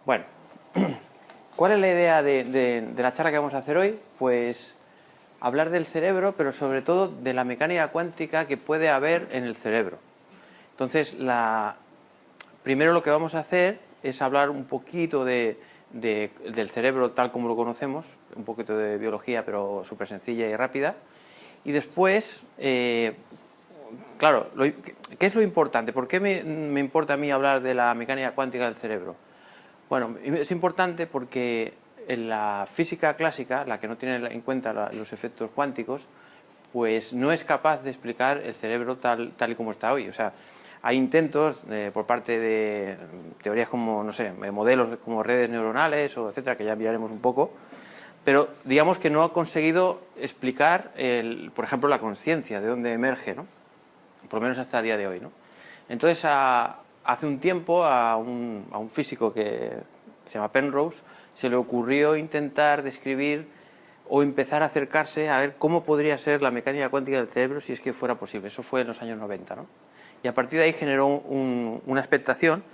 Bueno, ¿cuál es la idea de la charla que vamos a hacer hoy? Pues hablar del cerebro, pero sobre todo de la mecánica cuántica que puede haber en el cerebro. Entonces, primero lo que vamos a hacer es hablar un poquito del cerebro tal como lo conocemos, un poquito de biología, pero súper sencilla y rápida. Y después, claro, ¿qué es lo importante? ¿Por qué me importa a mí hablar de la mecánica cuántica del cerebro? Bueno, es importante porque en la física clásica, la que no tiene en cuenta los efectos cuánticos, pues no es capaz de explicar el cerebro tal y como está hoy. O sea, hay intentos por parte de teorías como, no sé, modelos como redes neuronales o etcétera, que ya miraremos un poco, pero digamos que no ha conseguido explicar, por ejemplo, la conciencia, de dónde emerge, ¿no? Por lo menos hasta el día de hoy, ¿no? Entonces, hace un tiempo a un físico que se llama Penrose se le ocurrió intentar describir o empezar a acercarse a ver cómo podría ser la mecánica cuántica del cerebro si es que fuera posible. Eso fue en los años 90, ¿no? Y a partir de ahí generó una expectación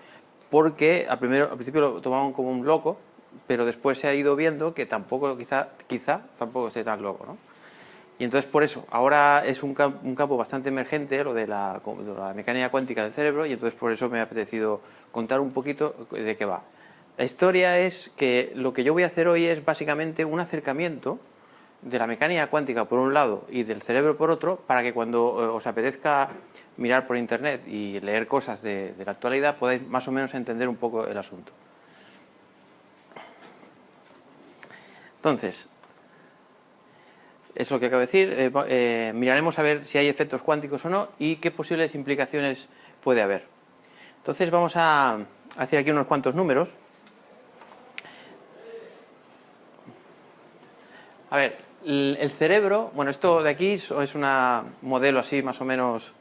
porque al principio lo tomaban como un loco, pero después se ha ido viendo que tampoco, quizá tampoco esté tan loco, ¿no? Y entonces por eso, ahora es un campo bastante emergente lo de la mecánica cuántica del cerebro, y entonces por eso me ha apetecido contar un poquito de qué va. La historia es que lo que yo voy a hacer hoy es básicamente un acercamiento de la mecánica cuántica por un lado y del cerebro por otro, para que cuando os apetezca mirar por internet y leer cosas de la actualidad podáis más o menos entender un poco el asunto. Entonces, es lo que acabo de decir, miraremos a ver si hay efectos cuánticos o no y qué posibles implicaciones puede haber. Entonces vamos a hacer aquí unos cuantos números. A ver, el cerebro, bueno, esto de aquí es un modelo así más o menos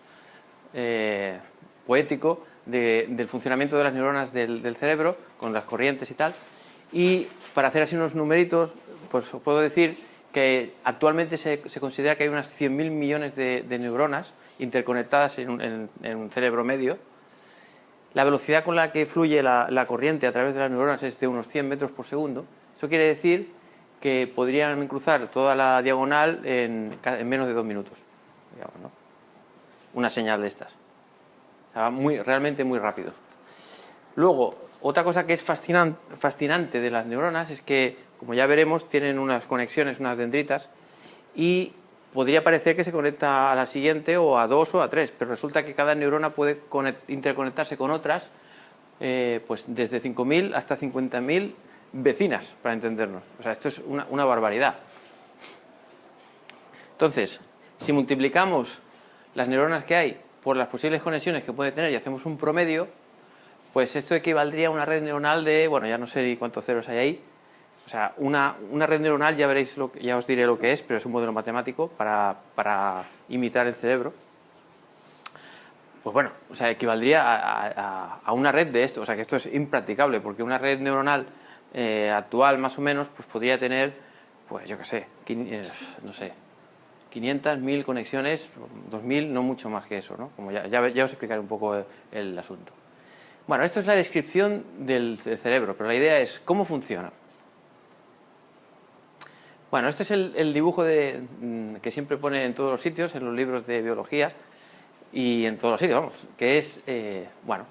poético del funcionamiento de las neuronas del cerebro, con las corrientes y tal. Y para hacer así unos numeritos, pues os puedo decir que actualmente se considera que hay unas 100.000 millones de neuronas interconectadas en un cerebro medio. La velocidad con la que fluye la corriente a través de las neuronas es de unos 100 metros por segundo. Eso quiere decir que podrían cruzar toda la diagonal en menos de 2 minutos, digamos, ¿no? Una señal de estas. O sea, realmente muy rápido. Luego, otra cosa que es fascinante de las neuronas es que, como ya veremos, tienen unas conexiones, unas dendritas, y podría parecer que se conecta a la siguiente o a dos o a tres, pero resulta que cada neurona puede interconectarse con otras, pues desde 5.000 hasta 50.000 vecinas, para entendernos. O sea, esto es una barbaridad. Entonces, si multiplicamos las neuronas que hay por las posibles conexiones que puede tener y hacemos un promedio, pues esto equivaldría a una red neuronal de, bueno, ya no sé ni cuántos ceros hay ahí. O sea, una red neuronal, ya veréis, ya os diré lo que es, pero es un modelo matemático para imitar el cerebro. Pues bueno, o sea, equivaldría a una red de esto. O sea, que esto es impracticable, porque una red neuronal actual, más o menos, pues podría tener, pues yo qué sé, no sé, 500, 1.000 conexiones, 2.000, no mucho más que eso, ¿no? Como ya os explicaré un poco el asunto. Bueno, esto es la descripción del cerebro, pero la idea es cómo funciona. Bueno, este es el dibujo que siempre pone en todos los sitios, en los libros de biología y en todos los sitios, vamos, que es, bueno,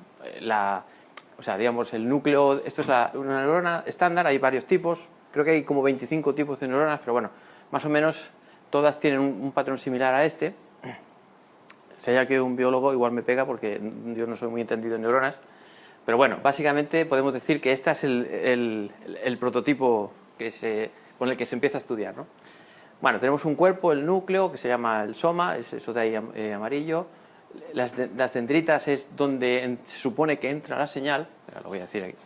o sea, digamos, el núcleo. Esto es una neurona estándar, hay varios tipos, creo que hay como 25 tipos de neuronas, pero bueno, más o menos todas tienen un patrón similar a este. Si hay aquí un biólogo, igual me pega porque yo no soy muy entendido en neuronas. Pero bueno, básicamente podemos decir que este es el prototipo con el que se empieza a estudiar, ¿no? Bueno, tenemos un cuerpo, el núcleo, que se llama el soma, es eso de ahí amarillo. Las dendritas es donde se supone que entra la señal. Lo voy a decir aquí.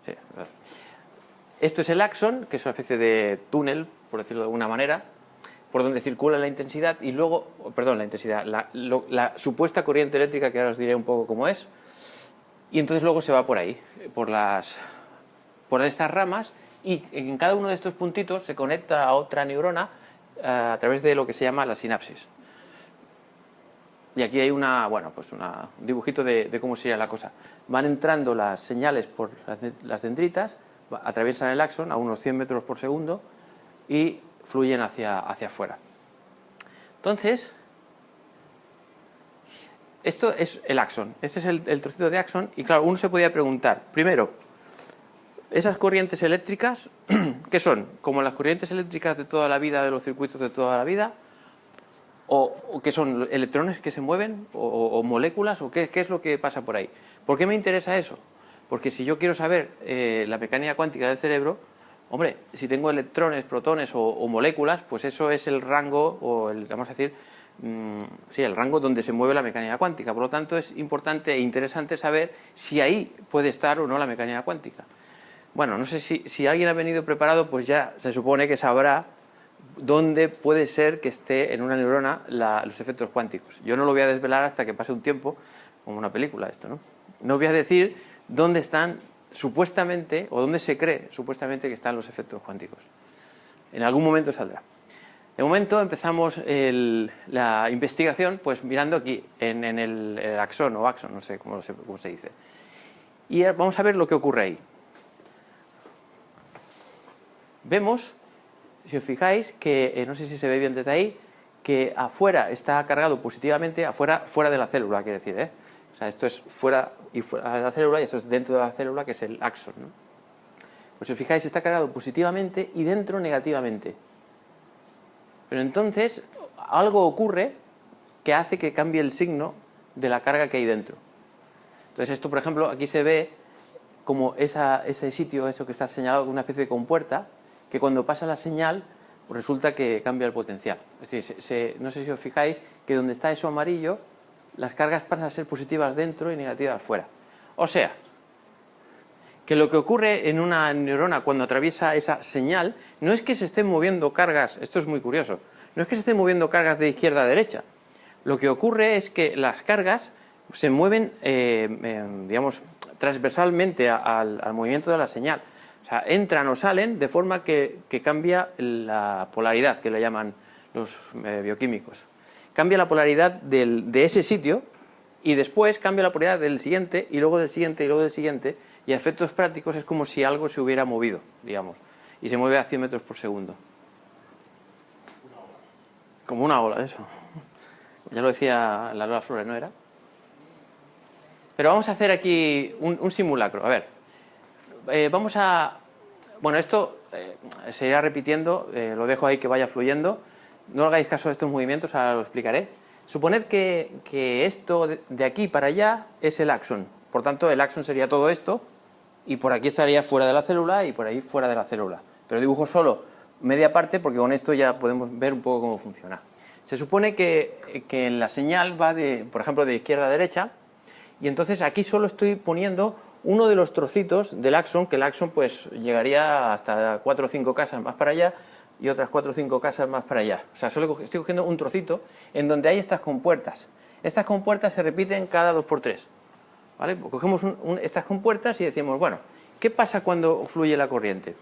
Sí, esto es el axón, que es una especie de túnel, por decirlo de alguna manera, por donde circula la intensidad y luego, perdón, la intensidad, la supuesta corriente eléctrica, que ahora os diré un poco cómo es, y entonces luego se va por ahí, por estas ramas, y en cada uno de estos puntitos se conecta a otra neurona a través de lo que se llama la sinapsis. Y aquí hay un dibujito de cómo sería la cosa. Van entrando las señales por las dendritas, atraviesan el axón a unos 100 metros por segundo y fluyen hacia afuera. Entonces, esto es el axón. Este es el trocito de axón. Y claro, uno se podía preguntar, primero, esas corrientes eléctricas, ¿qué son? ¿Como las corrientes eléctricas de toda la vida, de los circuitos de toda la vida? ¿O qué son? ¿Electrones que se mueven? ¿O moléculas? ¿O qué es lo que pasa por ahí? ¿Por qué me interesa eso? Porque si yo quiero saber la mecánica cuántica del cerebro, hombre, si tengo electrones, protones o moléculas, pues eso es el rango, vamos a decir, el rango donde se mueve la mecánica cuántica. Por lo tanto, es importante e interesante saber si ahí puede estar o no la mecánica cuántica. Bueno, no sé si alguien ha venido preparado, pues ya se supone que sabrá dónde puede ser que esté en una neurona los efectos cuánticos. Yo no lo voy a desvelar hasta que pase un tiempo, como una película esto, ¿no? No voy a decir dónde están supuestamente, o dónde se cree supuestamente que están los efectos cuánticos. En algún momento saldrá. De momento empezamos la investigación pues mirando aquí, en el axón o axón, no sé cómo se dice. Y vamos a ver lo que ocurre ahí. Vemos, si os fijáis, que, no sé si se ve bien desde ahí, que afuera está cargado positivamente, fuera de la célula, quiere decir, ¿eh? O sea, esto es fuera de la célula y esto es dentro de la célula, que es el axón, ¿no? Pues si os fijáis, está cargado positivamente y dentro negativamente. Pero entonces, algo ocurre que hace que cambie el signo de la carga que hay dentro. Entonces esto, por ejemplo, aquí se ve como ese sitio, eso que está señalado con una especie de compuerta, que cuando pasa la señal, pues resulta que cambia el potencial. Es decir, no sé si os fijáis que donde está eso amarillo, las cargas pasan a ser positivas dentro y negativas fuera. O sea, que lo que ocurre en una neurona cuando atraviesa esa señal no es que se estén moviendo cargas, esto es muy curioso, no es que se estén moviendo cargas de izquierda a derecha. Lo que ocurre es que las cargas se mueven, digamos, transversalmente al movimiento de la señal. O sea, entran o salen de forma que cambia la polaridad, que le llaman los bioquímicos. Cambia la polaridad de ese sitio y después cambia la polaridad del siguiente y luego del siguiente y luego del siguiente, y a efectos prácticos es como si algo se hubiera movido, digamos, y se mueve a 100 metros por segundo. Como una ola, eso. Ya lo decía la Lola Flores, ¿no era? Pero vamos a hacer aquí un simulacro. A ver, vamos a... Bueno, esto se irá repitiendo, lo dejo ahí que vaya fluyendo. No hagáis caso de estos movimientos, ahora lo explicaré. Suponed que esto de aquí para allá es el axón. Por tanto, el axón sería todo esto, y por aquí estaría fuera de la célula y por ahí fuera de la célula. Pero dibujo solo media parte porque con esto ya podemos ver un poco cómo funciona. Se supone que la señal va, por ejemplo, de izquierda a derecha, y entonces aquí solo estoy poniendo uno de los trocitos del axón, que el axón pues llegaría hasta 4 o 5 casas más para allá y otras 4 o 5 casas más para allá. O sea, solo estoy cogiendo un trocito en donde hay estas compuertas. Estas compuertas se repiten cada 2×3. ¿Vale? Cogemos estas compuertas y decimos, bueno, ¿qué pasa cuando fluye la corriente?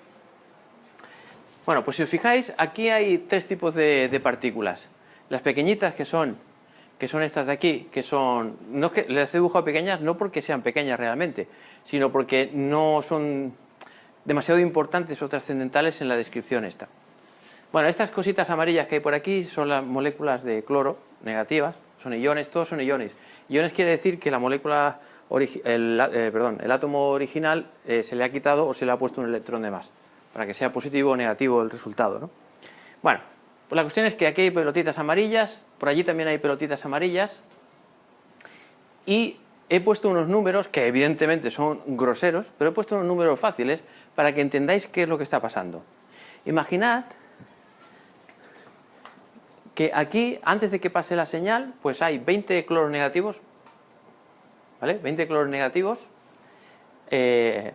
Bueno, pues si os fijáis, aquí hay 3 tipos de partículas. Las pequeñitas, que son estas de aquí, que son... No es que las he dibujado pequeñas no porque sean pequeñas realmente, sino porque no son demasiado importantes o trascendentales en la descripción esta. Bueno, estas cositas amarillas que hay por aquí son las moléculas de cloro negativas, son iones, todos son iones. Iones quiere decir que la molécula, el átomo original se le ha quitado o se le ha puesto un electrón de más, para que sea positivo o negativo el resultado, ¿no? Bueno, pues la cuestión es que aquí hay pelotitas amarillas, por allí también hay pelotitas amarillas, y he puesto unos números que evidentemente son groseros, pero he puesto unos números fáciles para que entendáis qué es lo que está pasando. Imaginad que aquí, antes de que pase la señal, pues hay 20 cloros negativos, ¿vale? 20 cloros negativos, 20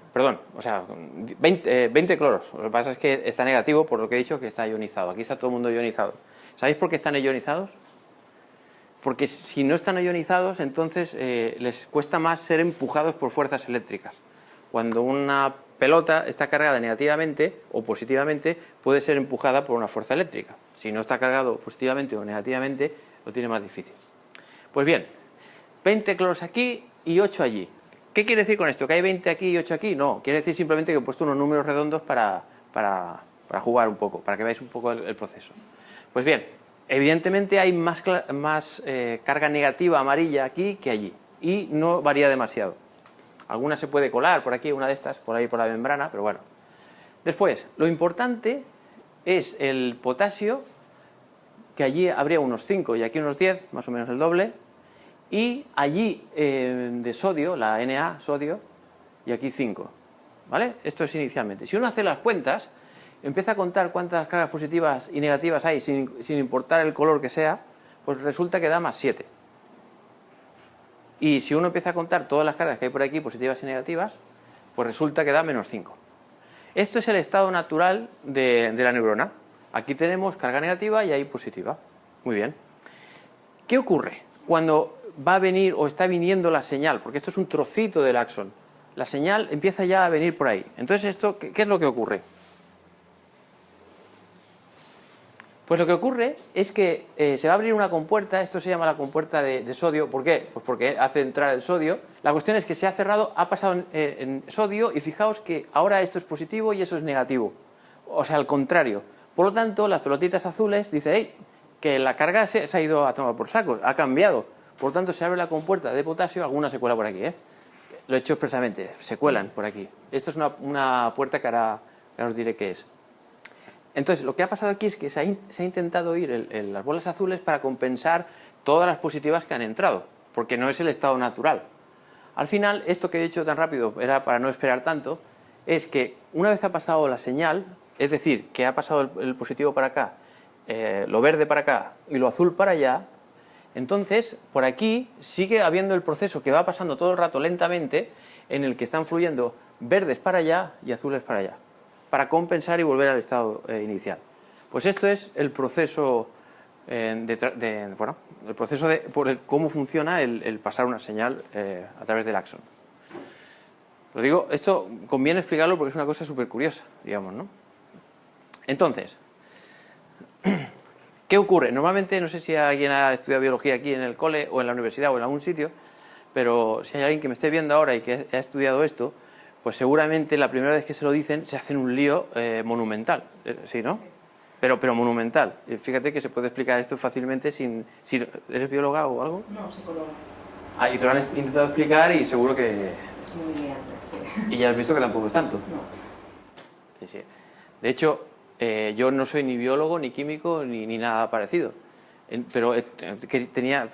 cloros. Lo que pasa es que está negativo, por lo que he dicho, que está ionizado. Aquí está todo el mundo ionizado. ¿Sabéis por qué están ionizados? Porque si no están ionizados, entonces les cuesta más ser empujados por fuerzas eléctricas. Cuando una pelota está cargada negativamente o positivamente, puede ser empujada por una fuerza eléctrica. Si no está cargado positivamente o negativamente, lo tiene más difícil. Pues bien, 20 cloros aquí y 8 allí. ¿Qué quiere decir con esto? ¿Que hay 20 aquí y 8 aquí? No, quiere decir simplemente que he puesto unos números redondos para jugar un poco, para que veáis un poco el proceso. Pues bien, evidentemente hay más carga negativa amarilla aquí que allí y no varía demasiado. Alguna se puede colar por aquí, una de estas, por ahí por la membrana, pero bueno. Después, lo importante es el potasio, que allí habría unos 5 y aquí unos 10, más o menos el doble, y allí de sodio, la Na, sodio, y aquí 5, ¿vale? Esto es inicialmente. Si uno hace las cuentas, empieza a contar cuántas cargas positivas y negativas hay sin importar el color que sea, pues resulta que da más 7. Y si uno empieza a contar todas las cargas que hay por aquí, positivas y negativas, pues resulta que da menos 5. Esto es el estado natural de la neurona. Aquí tenemos carga negativa y ahí positiva. Muy bien. ¿Qué ocurre cuando va a venir o está viniendo la señal? Porque esto es un trocito del axón. La señal empieza ya a venir por ahí. Entonces, ¿qué es lo que ocurre? Pues lo que ocurre es que se va a abrir una compuerta, esto se llama la compuerta de sodio. ¿Por qué? Pues porque hace entrar el sodio. La cuestión es que se ha cerrado, ha pasado en sodio y fijaos que ahora esto es positivo y eso es negativo. O sea, al contrario. Por lo tanto, las pelotitas azules dicen, hey, que la carga se ha ido a tomar por saco, ha cambiado. Por lo tanto, se abre la compuerta de potasio, alguna se cuela por aquí, Lo he hecho expresamente, se cuelan por aquí. Esto es una puerta que ahora os diré qué es. Entonces, lo que ha pasado aquí es que se ha intentado ir las bolas azules para compensar todas las positivas que han entrado, porque no es el estado natural. Al final, esto que he hecho tan rápido era para no esperar tanto, es que una vez ha pasado la señal, es decir, que ha pasado el positivo para acá, lo verde para acá y lo azul para allá, entonces por aquí sigue habiendo el proceso que va pasando todo el rato lentamente, en el que están fluyendo verdes para allá y azules para allá, para compensar y volver al estado inicial. Pues esto es el proceso por cómo funciona el pasar una señal a través del axón. Lo digo, esto conviene explicarlo porque es una cosa súper curiosa, digamos, ¿no? Entonces, ¿qué ocurre? Normalmente, no sé si alguien ha estudiado biología aquí en el cole o en la universidad o en algún sitio, pero si hay alguien que me esté viendo ahora y que ha estudiado esto, pues seguramente la primera vez que se lo dicen se hacen un lío monumental, ¿sí, no? Pero monumental. Fíjate que se puede explicar esto fácilmente sin... ¿Eres bióloga o algo? No, psicóloga. Ah, y te lo han intentado explicar y seguro que... Es muy liante, sí. Y ya has visto que tampoco es tanto. No. Sí, sí. De hecho, yo no soy ni biólogo, ni químico, ni nada parecido. Pero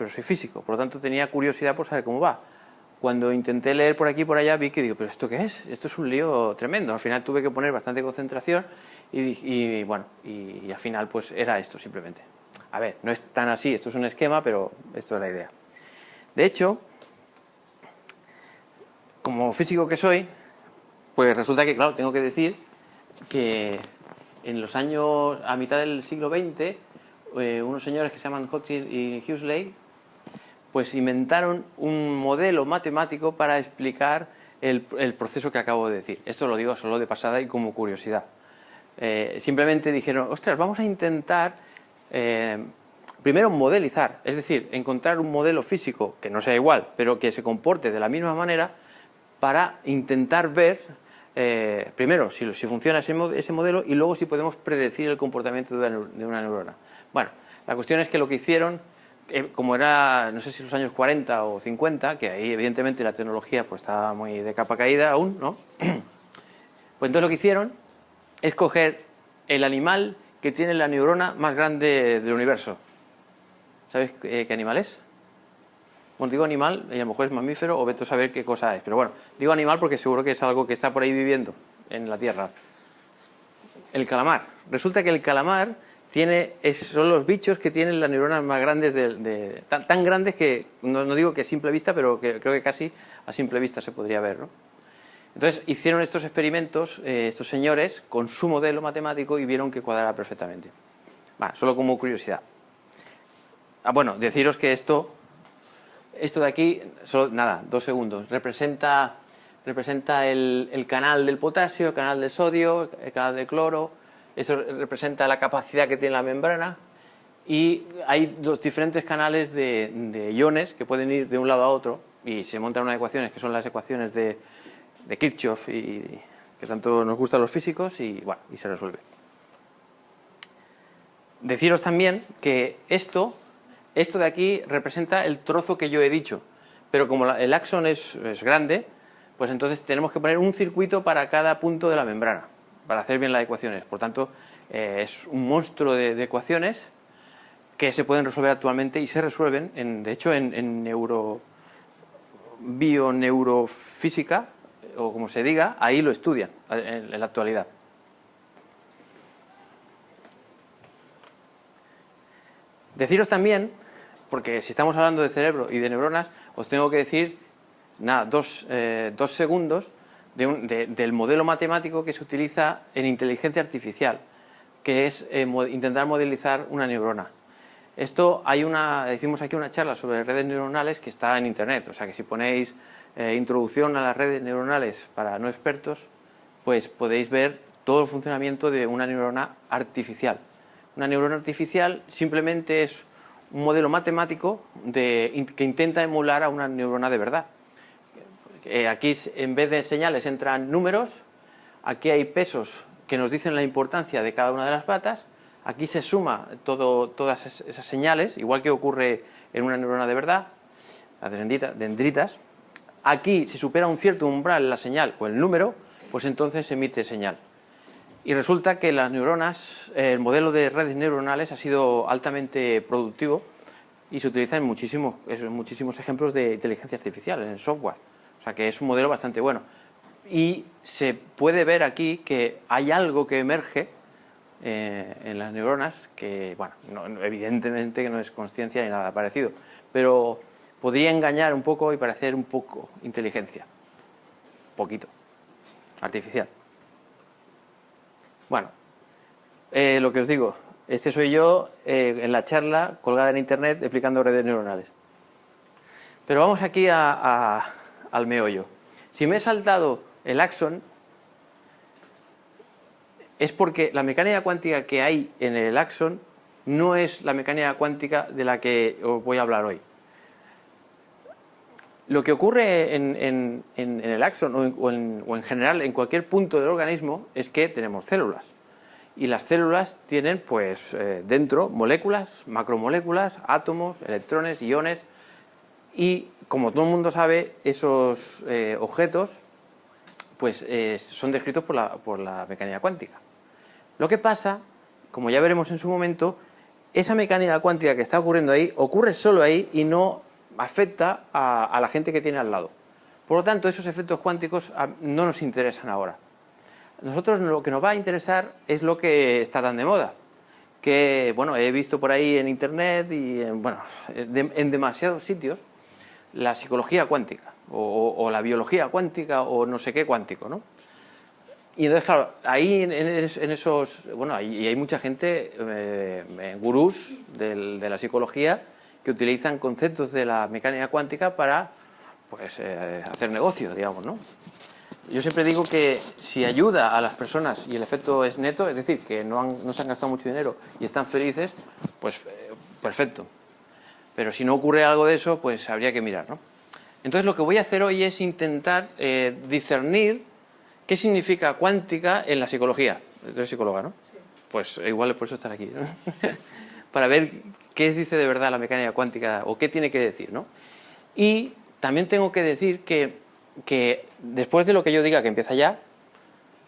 soy físico, por lo tanto tenía curiosidad por saber cómo va. Cuando intenté leer por aquí y por allá vi que digo, ¿pero esto qué es? Esto es un lío tremendo. Al final tuve que poner bastante concentración y al final pues era esto simplemente. A ver, no es tan así, esto es un esquema, pero esto es la idea. De hecho, como físico que soy, pues resulta que, claro, tengo que decir que en los años, a mitad del siglo XX, unos señores que se llaman Hodgkin y Huxley, pues inventaron un modelo matemático para explicar el proceso que acabo de decir. Esto lo digo solo de pasada y como curiosidad. Simplemente dijeron, ostras, vamos a intentar primero modelizar, es decir, encontrar un modelo físico que no sea igual, pero que se comporte de la misma manera para intentar ver primero si funciona ese modelo y luego si podemos predecir el comportamiento de una neurona. Bueno, la cuestión es que lo que hicieron, como era, no sé si los años 40 o 50, que ahí evidentemente la tecnología pues estaba muy de capa caída aún, ¿no? Pues entonces lo que hicieron es coger el animal que tiene la neurona más grande del universo. ¿Sabes qué animal es? Bueno, digo animal, y a lo mejor es mamífero o vete a saber qué cosa es. Pero bueno, digo animal porque seguro que es algo que está por ahí viviendo en la Tierra. El calamar. Resulta que el calamar son los bichos que tienen las neuronas más grandes, tan grandes que, no digo que a simple vista, pero que creo que casi a simple vista se podría ver, ¿no? Entonces hicieron estos experimentos, estos señores, con su modelo matemático y vieron que cuadraba perfectamente. Bueno, solo como curiosidad. Bueno, deciros que esto de aquí, solo, nada, 2 segundos, representa el canal del potasio, el canal del sodio, el canal del cloro. Eso representa la capacidad que tiene la membrana y hay los diferentes canales de iones que pueden ir de un lado a otro y se montan unas ecuaciones que son las ecuaciones de Kirchhoff y que tanto nos gustan los físicos y, bueno, y se resuelve. Deciros también que esto de aquí representa el trozo que yo he dicho, pero como el axón es grande, pues entonces tenemos que poner un circuito para cada punto de la membrana, para hacer bien las ecuaciones. Por tanto, es un monstruo de ecuaciones que se pueden resolver actualmente y se resuelven, de hecho, en bioneurofísica, o como se diga, ahí lo estudian en la actualidad. Deciros también, porque si estamos hablando de cerebro y de neuronas, os tengo que decir, nada, dos segundos del modelo matemático que se utiliza en inteligencia artificial, que es intentar modelizar una neurona. Esto hicimos aquí una charla sobre redes neuronales que está en internet, o sea que si ponéis introducción a las redes neuronales para no expertos, pues podéis ver todo el funcionamiento de una neurona artificial. Una neurona artificial simplemente es un modelo matemático que intenta emular a una neurona de verdad. Aquí en vez de señales entran números, aquí hay pesos que nos dicen la importancia de cada una de las patas, aquí se suma todas esas señales, igual que ocurre en una neurona de verdad, las dendritas. Aquí si supera un cierto umbral la señal o el número, pues entonces se emite señal. Y resulta que las neuronas, el modelo de redes neuronales ha sido altamente productivo y se utiliza en muchísimos ejemplos de inteligencia artificial, en el software. O sea que es un modelo bastante bueno. Y se puede ver aquí que hay algo que emerge en las neuronas que, bueno, evidentemente que no es consciencia ni nada parecido, pero podría engañar un poco y parecer un poco inteligencia. Poquito. Artificial. Bueno, lo que os digo, este soy yo en la charla colgada en internet explicando redes neuronales. Pero vamos aquí al meollo. Si me he saltado el axón, es porque la mecánica cuántica que hay en el axón no es la mecánica cuántica de la que os voy a hablar hoy. Lo que ocurre en el axón o en general en cualquier punto del organismo es que tenemos células. Y las células tienen pues dentro moléculas, macromoléculas, átomos, electrones, iones. Y como todo el mundo sabe, esos objetos pues, son descritos por la mecánica cuántica. Lo que pasa, como ya veremos en su momento, esa mecánica cuántica que está ocurriendo ahí ocurre solo ahí y no afecta a la gente que tiene al lado. Por lo tanto, esos efectos cuánticos no nos interesan ahora. Nosotros lo que nos va a interesar es lo que está tan de moda, que bueno, he visto por ahí en internet y en demasiados sitios la psicología cuántica o la biología cuántica o no sé qué cuántico, ¿no? Y entonces, claro, ahí en esos, bueno, hay mucha gente, gurús de la psicología, que utilizan conceptos de la mecánica cuántica para pues, hacer negocio, digamos, ¿no? Yo siempre digo que si ayuda a las personas y el efecto es neto, es decir, que no se han gastado mucho dinero y están felices, pues perfecto. Pero si no ocurre algo de eso, pues habría que mirar, ¿no? Entonces lo que voy a hacer hoy es intentar discernir qué significa cuántica en la psicología. Tú eres psicóloga, ¿no? Sí. Pues igual es por eso estar aquí, ¿no? Para ver qué dice de verdad la mecánica cuántica o qué tiene que decir, ¿no? Y también tengo que decir que después de lo que yo diga, que empieza ya,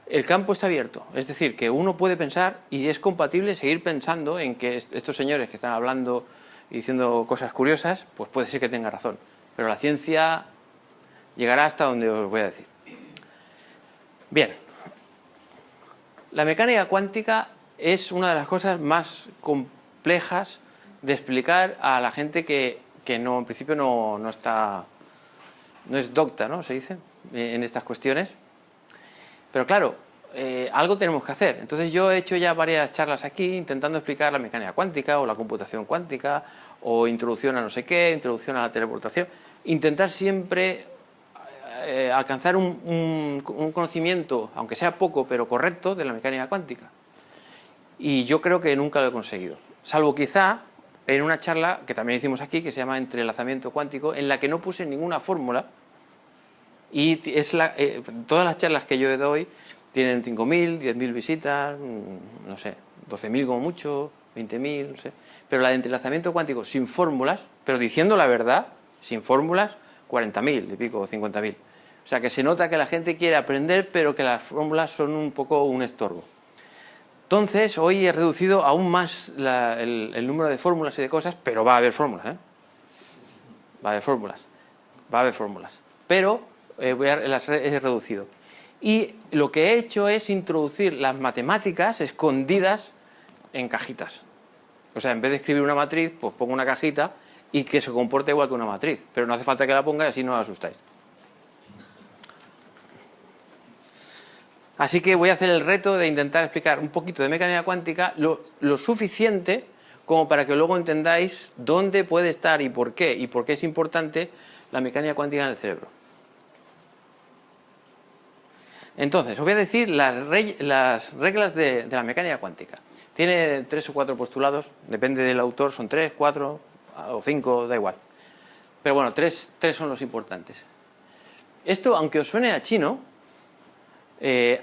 el campo está abierto. Es decir, que uno puede pensar y es compatible seguir pensando en que estos señores que están hablando y diciendo cosas curiosas, pues puede ser que tenga razón. Pero la ciencia llegará hasta donde os voy a decir. Bien. La mecánica cuántica es una de las cosas más complejas de explicar a la gente que no, en principio no es docta, ¿no? Se dice, en estas cuestiones. Pero claro, algo tenemos que hacer. Entonces yo he hecho ya varias charlas aquí intentando explicar la mecánica cuántica o la computación cuántica o introducción a no sé qué, introducción a la teleportación. Intentar siempre alcanzar un conocimiento, aunque sea poco, pero correcto, de la mecánica cuántica. Y yo creo que nunca lo he conseguido. Salvo quizá en una charla que también hicimos aquí, que se llama Entrelazamiento cuántico, en la que no puse ninguna fórmula, y todas las charlas que yo doy tienen 5.000, 10.000 visitas, no sé, 12.000 como mucho, 20.000, no sé. Pero la de entrelazamiento cuántico sin fórmulas, pero diciendo la verdad, sin fórmulas, 40.000 y pico, o 50.000. O sea que se nota que la gente quiere aprender, pero que las fórmulas son un poco un estorbo. Entonces, hoy he reducido aún más el número de fórmulas y de cosas, pero va a haber fórmulas, ¿eh? Va a haber fórmulas. Va a haber fórmulas. Pero las he reducido. Y lo que he hecho es introducir las matemáticas escondidas en cajitas. O sea, en vez de escribir una matriz, pues pongo una cajita y que se comporte igual que una matriz. Pero no hace falta que la ponga y así no os asustáis. Así que voy a hacer el reto de intentar explicar un poquito de mecánica cuántica lo suficiente como para que luego entendáis dónde puede estar y por qué es importante la mecánica cuántica en el cerebro. Entonces, os voy a decir las reglas de la mecánica cuántica. Tiene 3 o 4 postulados, depende del autor, son 3, 4 o 5, da igual. Pero bueno, 3 son los importantes. Esto, aunque os suene a chino,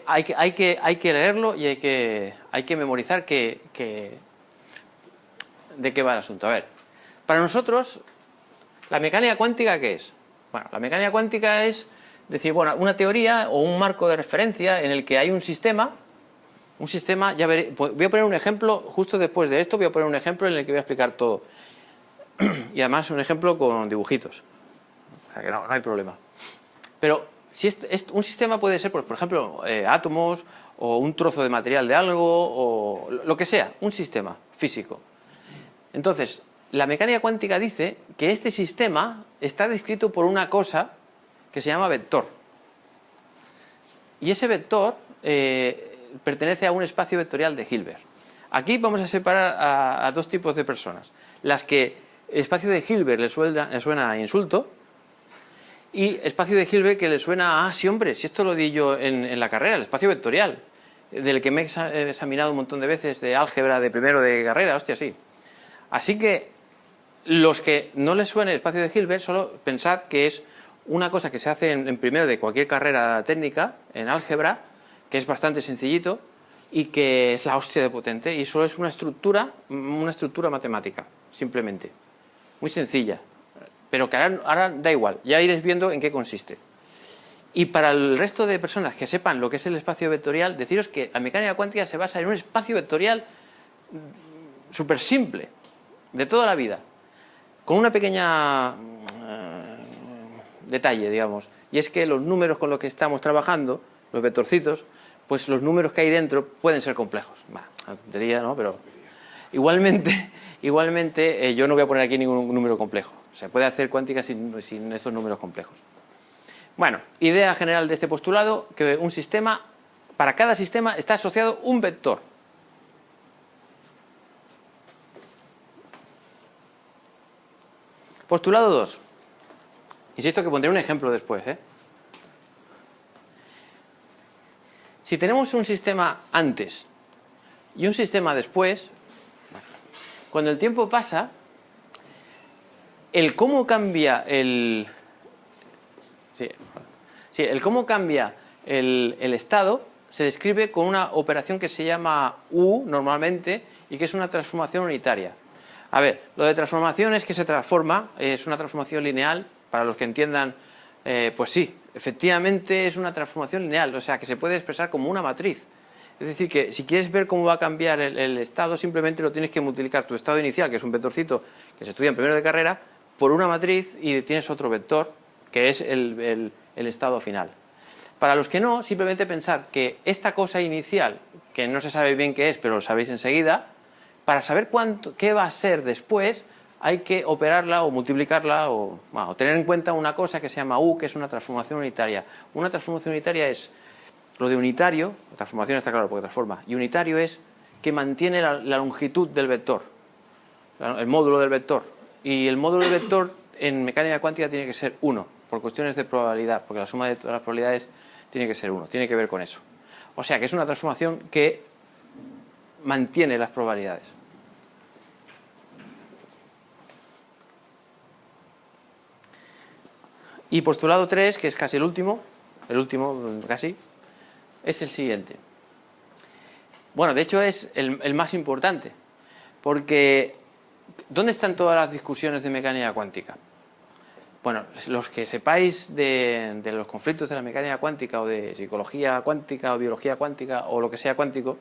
hay que leerlo y hay que memorizar de qué va el asunto. A ver, para nosotros, ¿la mecánica cuántica qué es? Bueno, la mecánica cuántica es decir, bueno, una teoría o un marco de referencia en el que hay un sistema, ya veré, voy a poner un ejemplo, justo después de esto voy a poner un ejemplo en el que voy a explicar todo. Y además un ejemplo con dibujitos. O sea que no hay problema. Pero si un sistema puede ser, por ejemplo, átomos o un trozo de material de algo o lo que sea, un sistema físico. Entonces, la mecánica cuántica dice que este sistema está descrito por una cosa que se llama vector. Y ese vector pertenece a un espacio vectorial de Hilbert. Aquí vamos a separar a 2 tipos de personas. Las que el espacio de Hilbert le suena a insulto, y espacio de Hilbert que le suena a, sí hombre, si esto lo di yo en la carrera, el espacio vectorial, del que me he examinado un montón de veces, de álgebra, de primero de carrera, hostia, sí. Así que los que no les suene el espacio de Hilbert, solo pensad que es una cosa que se hace en primero de cualquier carrera técnica, en álgebra, que es bastante sencillito y que es la hostia de potente, y solo es una estructura matemática, simplemente. Muy sencilla, pero que ahora da igual, ya iréis viendo en qué consiste. Y para el resto de personas que sepan lo que es el espacio vectorial, deciros que la mecánica cuántica se basa en un espacio vectorial súper simple, de toda la vida, con una pequeña detalle, digamos, y es que los números con los que estamos trabajando, los vectorcitos, pues los números que hay dentro pueden ser complejos. Una tontería, ¿no? Pero igualmente yo no voy a poner aquí ningún número complejo. Se puede hacer cuántica sin estos números complejos. Bueno, idea general de este postulado, que un sistema, para cada sistema está asociado un vector. Postulado 2. Insisto que pondré un ejemplo después, ¿eh? Si tenemos un sistema antes y un sistema después, cuando el tiempo pasa, el cómo cambia el estado se describe con una operación que se llama U normalmente y que es una transformación unitaria. A ver, lo de transformación es que se transforma, es una transformación lineal, para los que entiendan, pues sí, efectivamente es una transformación lineal, o sea que se puede expresar como una matriz. Es decir, que si quieres ver cómo va a cambiar el estado, simplemente lo tienes que multiplicar tu estado inicial, que es un vectorcito que se estudia en primero de carrera, por una matriz y tienes otro vector, que es el estado final. Para los que no, simplemente pensad que esta cosa inicial, que no se sabe bien qué es, pero lo sabéis enseguida, para saber qué va a ser después, hay que operarla o multiplicarla o tener en cuenta una cosa que se llama U, que es una transformación unitaria. Una transformación unitaria es lo de unitario, la transformación está claro porque transforma, y unitario es que mantiene la longitud del vector, el módulo del vector. Y el módulo del vector en mecánica cuántica tiene que ser 1, por cuestiones de probabilidad, porque la suma de todas las probabilidades tiene que ser 1, tiene que ver con eso. O sea que es una transformación que mantiene las probabilidades. Y postulado 3, que es casi el último casi, es el siguiente. Bueno, de hecho es el más importante, porque ¿dónde están todas las discusiones de mecánica cuántica? Bueno, los que sepáis de los conflictos de la mecánica cuántica o de psicología cuántica o biología cuántica o lo que sea cuántico,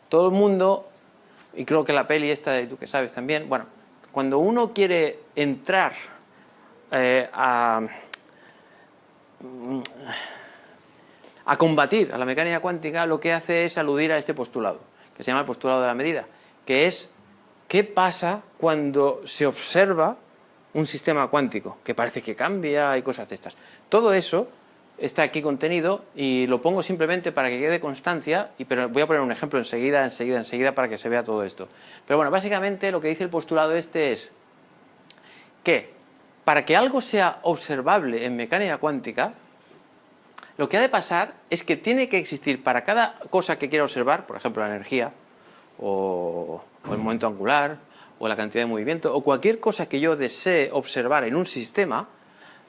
todo el mundo, y creo que la peli esta de Tú que sabes también, bueno, cuando uno quiere entrar a combatir a la mecánica cuántica, lo que hace es aludir a este postulado, que se llama el postulado de la medida, que es ¿qué pasa cuando se observa un sistema cuántico? Que parece que cambia y cosas de estas. Todo eso está aquí contenido y lo pongo simplemente para que quede constancia, pero voy a poner un ejemplo enseguida para que se vea todo esto. Pero bueno, básicamente lo que dice el postulado este es que para que algo sea observable en mecánica cuántica, lo que ha de pasar es que tiene que existir para cada cosa que quiera observar, por ejemplo la energía, o el momento angular, o la cantidad de movimiento, o cualquier cosa que yo desee observar en un sistema,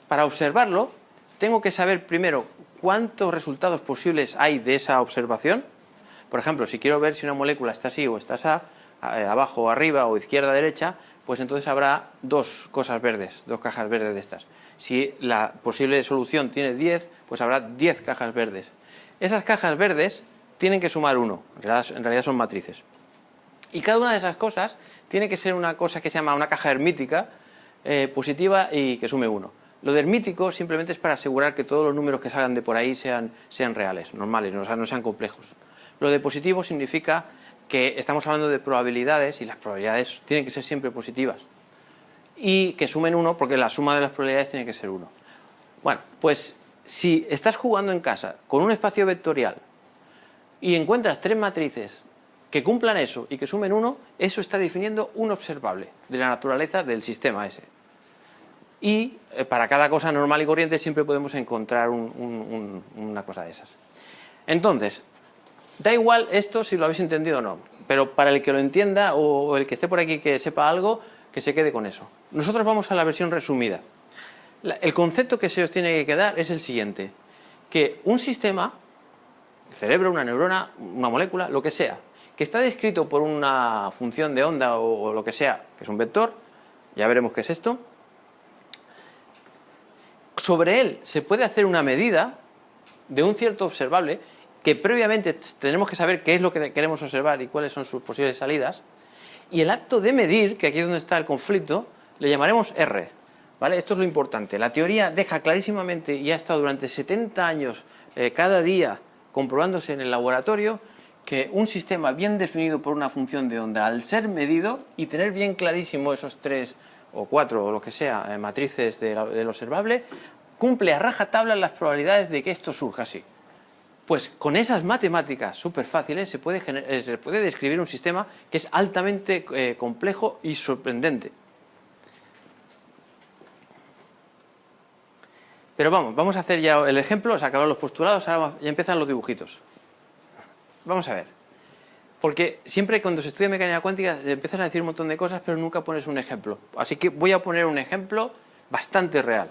para observarlo tengo que saber primero cuántos resultados posibles hay de esa observación. Por ejemplo, si quiero ver si una molécula está así o está así, abajo o arriba o izquierda o derecha, pues entonces habrá dos cosas verdes, dos cajas verdes de estas. Si la posible solución tiene 10, pues habrá 10 cajas verdes. Esas cajas verdes tienen que sumar 1, en realidad son matrices. Y cada una de esas cosas tiene que ser una cosa que se llama una caja hermítica positiva y que sume 1. Lo de hermítico simplemente es para asegurar que todos los números que salgan de por ahí sean reales, normales, no sean complejos. Lo de positivo significa que estamos hablando de probabilidades y las probabilidades tienen que ser siempre positivas. Y que sumen 1 porque la suma de las probabilidades tiene que ser 1. Bueno, pues si estás jugando en casa con un espacio vectorial y encuentras 3 matrices que cumplan eso y que sumen 1, eso está definiendo un observable de la naturaleza del sistema ese. Y para cada cosa normal y corriente siempre podemos encontrar una cosa de esas. Entonces, da igual esto si lo habéis entendido o no, pero para el que lo entienda o el que esté por aquí que sepa algo, que se quede con eso. Nosotros vamos a la versión resumida. El concepto que se os tiene que quedar es el siguiente, que un sistema, el cerebro, una neurona, una molécula, lo que sea, que está descrito por una función de onda o lo que sea, que es un vector, ya veremos qué es esto, sobre él se puede hacer una medida de un cierto observable que previamente tenemos que saber qué es lo que queremos observar y cuáles son sus posibles salidas, y el acto de medir, que aquí es donde está el conflicto, le llamaremos R. ¿Vale? Esto es lo importante. La teoría deja clarísimamente, y ha estado durante 70 años cada día comprobándose en el laboratorio, que un sistema bien definido por una función de onda, al ser medido y tener bien clarísimo esos 3 o 4 o lo que sea matrices del observable, cumple a rajatabla las probabilidades de que esto surja así. Pues con esas matemáticas súper fáciles se puede describir un sistema que es altamente complejo y sorprendente. Pero vamos a hacer ya el ejemplo, se acabaron los postulados, ahora ya empiezan los dibujitos. Vamos a ver. Porque siempre cuando se estudia mecánica cuántica se empiezan a decir un montón de cosas, pero nunca pones un ejemplo. Así que voy a poner un ejemplo bastante real.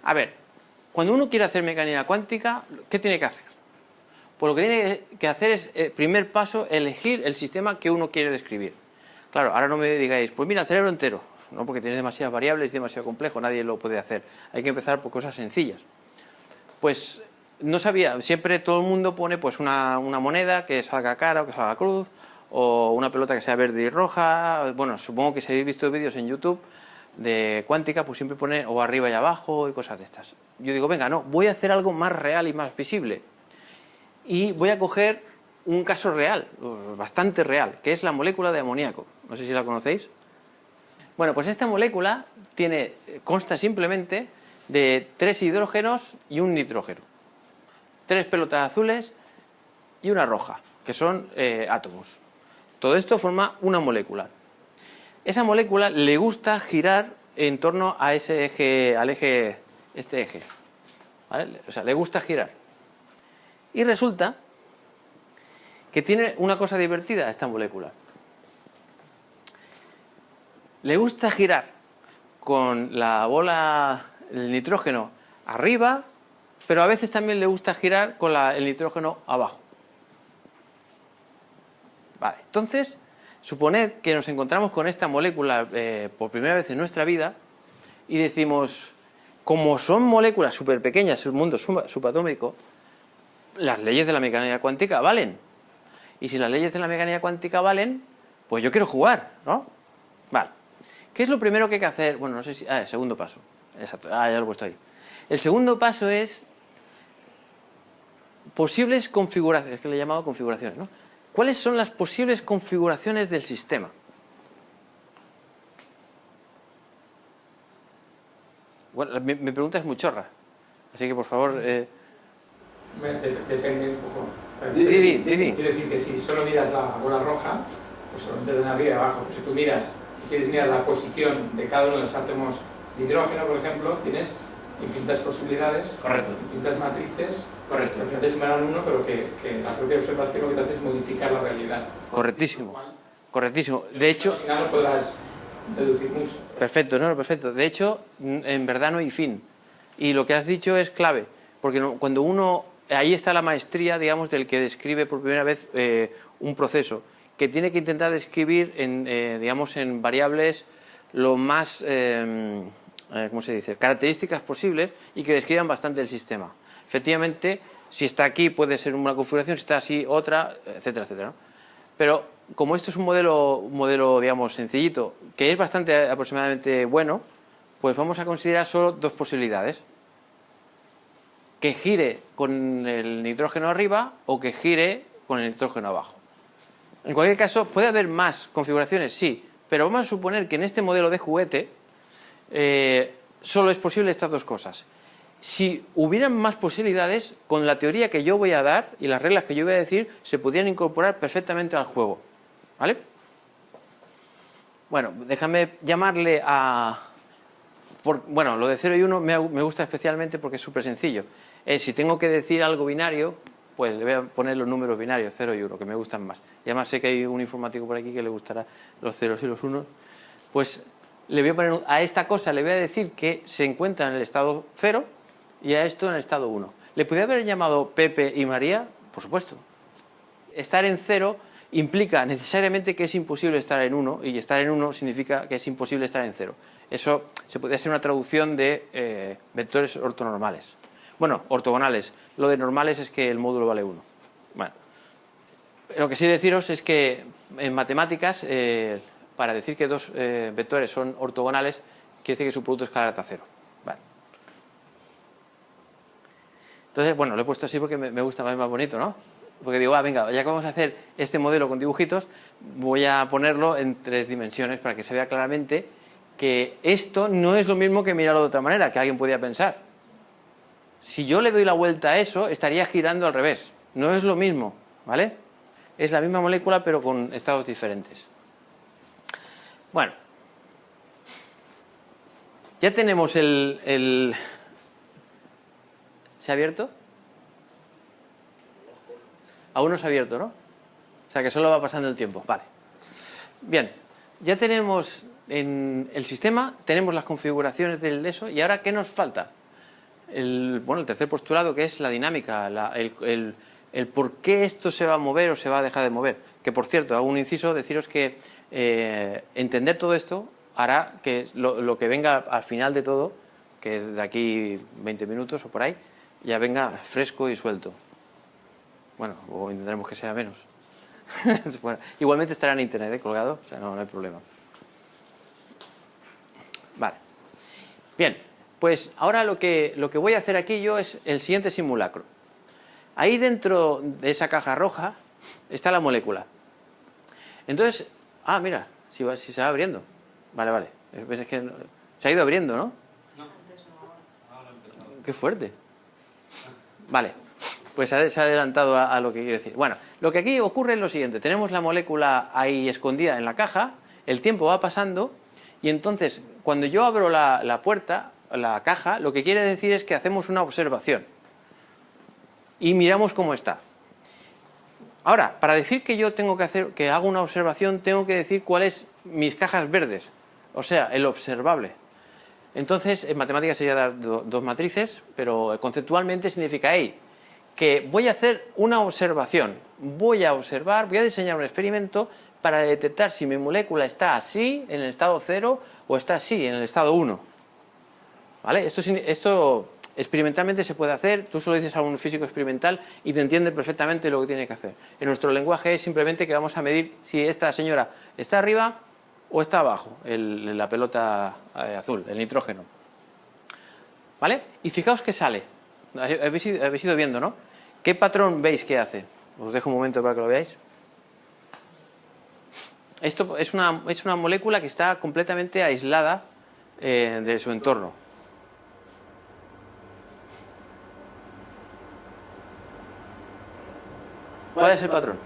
A ver, cuando uno quiere hacer mecánica cuántica, ¿qué tiene que hacer? Pues lo que tiene que hacer es, primer paso, elegir el sistema que uno quiere describir. Claro, ahora no me digáis, pues mira, el cerebro entero. No, porque tiene demasiadas variables, es demasiado complejo, nadie lo puede hacer. Hay que empezar por cosas sencillas. Pues no sabía, siempre todo el mundo pone pues una moneda que salga cara o que salga cruz, o una pelota que sea verde y roja. Bueno, supongo que si habéis visto vídeos en YouTube de cuántica, pues siempre pone o arriba y abajo y cosas de estas. Yo digo, venga, no, voy a hacer algo más real y más visible. Y voy a coger un caso real, bastante real, que es la molécula de amoníaco. No sé si la conocéis. Bueno, pues esta molécula consta simplemente de 3 hidrógenos y un nitrógeno. 3 pelotas azules y una roja, que son átomos. Todo esto forma una molécula. Esa molécula le gusta girar en torno a ese eje, este eje. ¿Vale? O sea, le gusta girar. Y resulta que tiene una cosa divertida esta molécula. Le gusta girar con la bola, el nitrógeno arriba, pero a veces también le gusta girar con el nitrógeno abajo. Vale, entonces, suponed que nos encontramos con esta molécula por primera vez en nuestra vida y decimos, como son moléculas súper pequeñas, un mundo subatómico, las leyes de la mecánica cuántica valen. Y si las leyes de la mecánica cuántica valen, pues yo quiero jugar, ¿no? Vale. ¿Qué es lo primero que hay que hacer? Bueno, no sé si... el segundo paso. Exacto, ya lo he puesto ahí. El segundo paso es posibles configuraciones, que le he llamado configuraciones, ¿no? ¿Cuáles son las posibles configuraciones del sistema? Bueno, mi pregunta es muy chorra, así que por favor... Depende un poco. Quiero decir que si solo miras la bola roja, pues solamente de arriba y abajo. Pero si tú miras, si quieres mirar la posición de cada uno de los átomos de hidrógeno, por ejemplo, tienes infinitas posibilidades, Correcto. infinitas matrices, Correcto. que al final te sumarán uno, pero que la propia observación lo que te hace es modificar la realidad. Correctísimo. Correctísimo. De hecho... Al final no podrás deducir mucho. Perfecto, no, perfecto. De hecho, en verdad no hay fin. Y lo que has dicho es clave, porque cuando uno... Ahí está la maestría, digamos, del que describe por primera vez un proceso, que tiene que intentar describir, digamos, en variables lo más, ¿cómo se dice?, características posibles y que describan bastante el sistema. Efectivamente, si está aquí puede ser una configuración, si está así otra, etcétera, etcétera, ¿no? Pero como esto es un modelo, digamos, sencillito, que es bastante aproximadamente bueno, pues vamos a considerar solo dos posibilidades. Que gire con el nitrógeno arriba o que gire con el nitrógeno abajo. En cualquier caso, ¿puede haber más configuraciones? Sí, pero vamos a suponer que en este modelo de juguete solo es posible estas dos cosas. Si hubieran más posibilidades, con la teoría que yo voy a dar y las reglas que yo voy a decir, se podrían incorporar perfectamente al juego. ¿Vale? Bueno, déjame llamarle a... Bueno, lo de 0 y 1 me gusta especialmente porque es súper sencillo. Si tengo que decir algo binario, pues le voy a poner los números binarios, 0 y 1, que me gustan más. Y además sé que hay un informático por aquí que le gustará los ceros y los unos. Pues le voy a poner a esta cosa, le voy a decir que se encuentra en el estado 0 y a esto en el estado 1. ¿Le podría haber llamado Pepe y María? Por supuesto. Estar en 0 implica necesariamente que es imposible estar en 1 y estar en 1 significa que es imposible estar en 0. Eso se podría hacer una traducción de vectores ortonormales. Bueno, ortogonales. Lo de normales es que el módulo vale 1. Bueno, lo que sí deciros es que en matemáticas, para decir que dos vectores son ortogonales, quiere decir que su producto escalar está 0. Vale. Entonces, bueno, lo he puesto así porque me gusta más bonito, ¿no? Porque digo, venga, ya que vamos a hacer este modelo con dibujitos, voy a ponerlo en 3 dimensiones para que se vea claramente que esto no es lo mismo que mirarlo de otra manera, que alguien podría pensar. Si yo le doy la vuelta a eso, estaría girando al revés. No es lo mismo, ¿vale? Es la misma molécula, pero con estados diferentes. Bueno. Ya tenemos el... ¿Se ha abierto? Aún no se ha abierto, ¿no? O sea que solo va pasando el tiempo. Vale. Bien. Ya tenemos en el sistema, tenemos las configuraciones del eso, y ahora, ¿qué nos falta? El tercer postulado, que es la dinámica, el por qué esto se va a mover o se va a dejar de mover. Que, por cierto, hago un inciso, deciros que entender todo esto hará que lo que venga al final de todo, que es de aquí 20 minutos o por ahí, ya venga fresco y suelto. Bueno, o intentaremos que sea menos. Bueno, igualmente estará en internet, colgado, o sea, no hay problema. Vale. Bien, pues ahora lo que voy a hacer aquí yo es el siguiente simulacro. Ahí dentro de esa caja roja está la molécula. Entonces, mira, si se va abriendo. Vale. Es que se ha ido abriendo, ¿no? No. Qué fuerte. Vale, pues se ha adelantado a lo que quiero decir. Bueno, lo que aquí ocurre es lo siguiente. Tenemos la molécula ahí escondida en la caja, el tiempo va pasando y entonces cuando yo abro la puerta, la caja, lo que quiere decir es que hacemos una observación y miramos cómo está. Ahora, para decir que yo que hago una observación, tengo que decir cuáles mis cajas verdes, o sea, el observable. Entonces, en matemáticas sería dar dos matrices, pero conceptualmente significa que voy a hacer una observación, voy a observar, voy a diseñar un experimento para detectar si mi molécula está así en el estado 0 o está así en el estado 1. ¿Vale? Esto experimentalmente se puede hacer, tú solo dices a un físico experimental y te entiende perfectamente lo que tiene que hacer. En nuestro lenguaje es simplemente que vamos a medir si esta señora está arriba o está abajo, la pelota azul, el nitrógeno. ¿Vale? Y fijaos que sale. Habéis ido viendo, ¿no? ¿Qué patrón veis que hace? Os dejo un momento para que lo veáis. Esto es una molécula que está completamente aislada de su entorno. ¿Cuál es el patrón?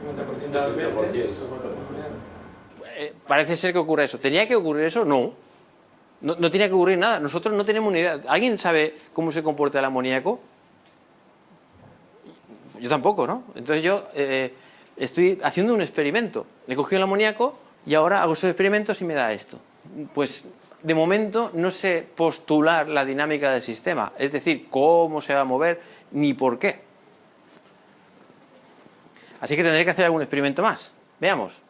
50% de las veces. Parece ser que ocurre eso. ¿Tenía que ocurrir eso? No. No tenía que ocurrir nada. Nosotros no tenemos ni idea. ¿Alguien sabe cómo se comporta el amoníaco? Yo tampoco, ¿no? Entonces yo estoy haciendo un experimento. Le cogí el amoníaco y ahora hago esos experimentos y me da esto. Pues de momento no sé postular la dinámica del sistema. Es decir, cómo se va a mover ni por qué. Así que tendré que hacer algún experimento más. Veamos.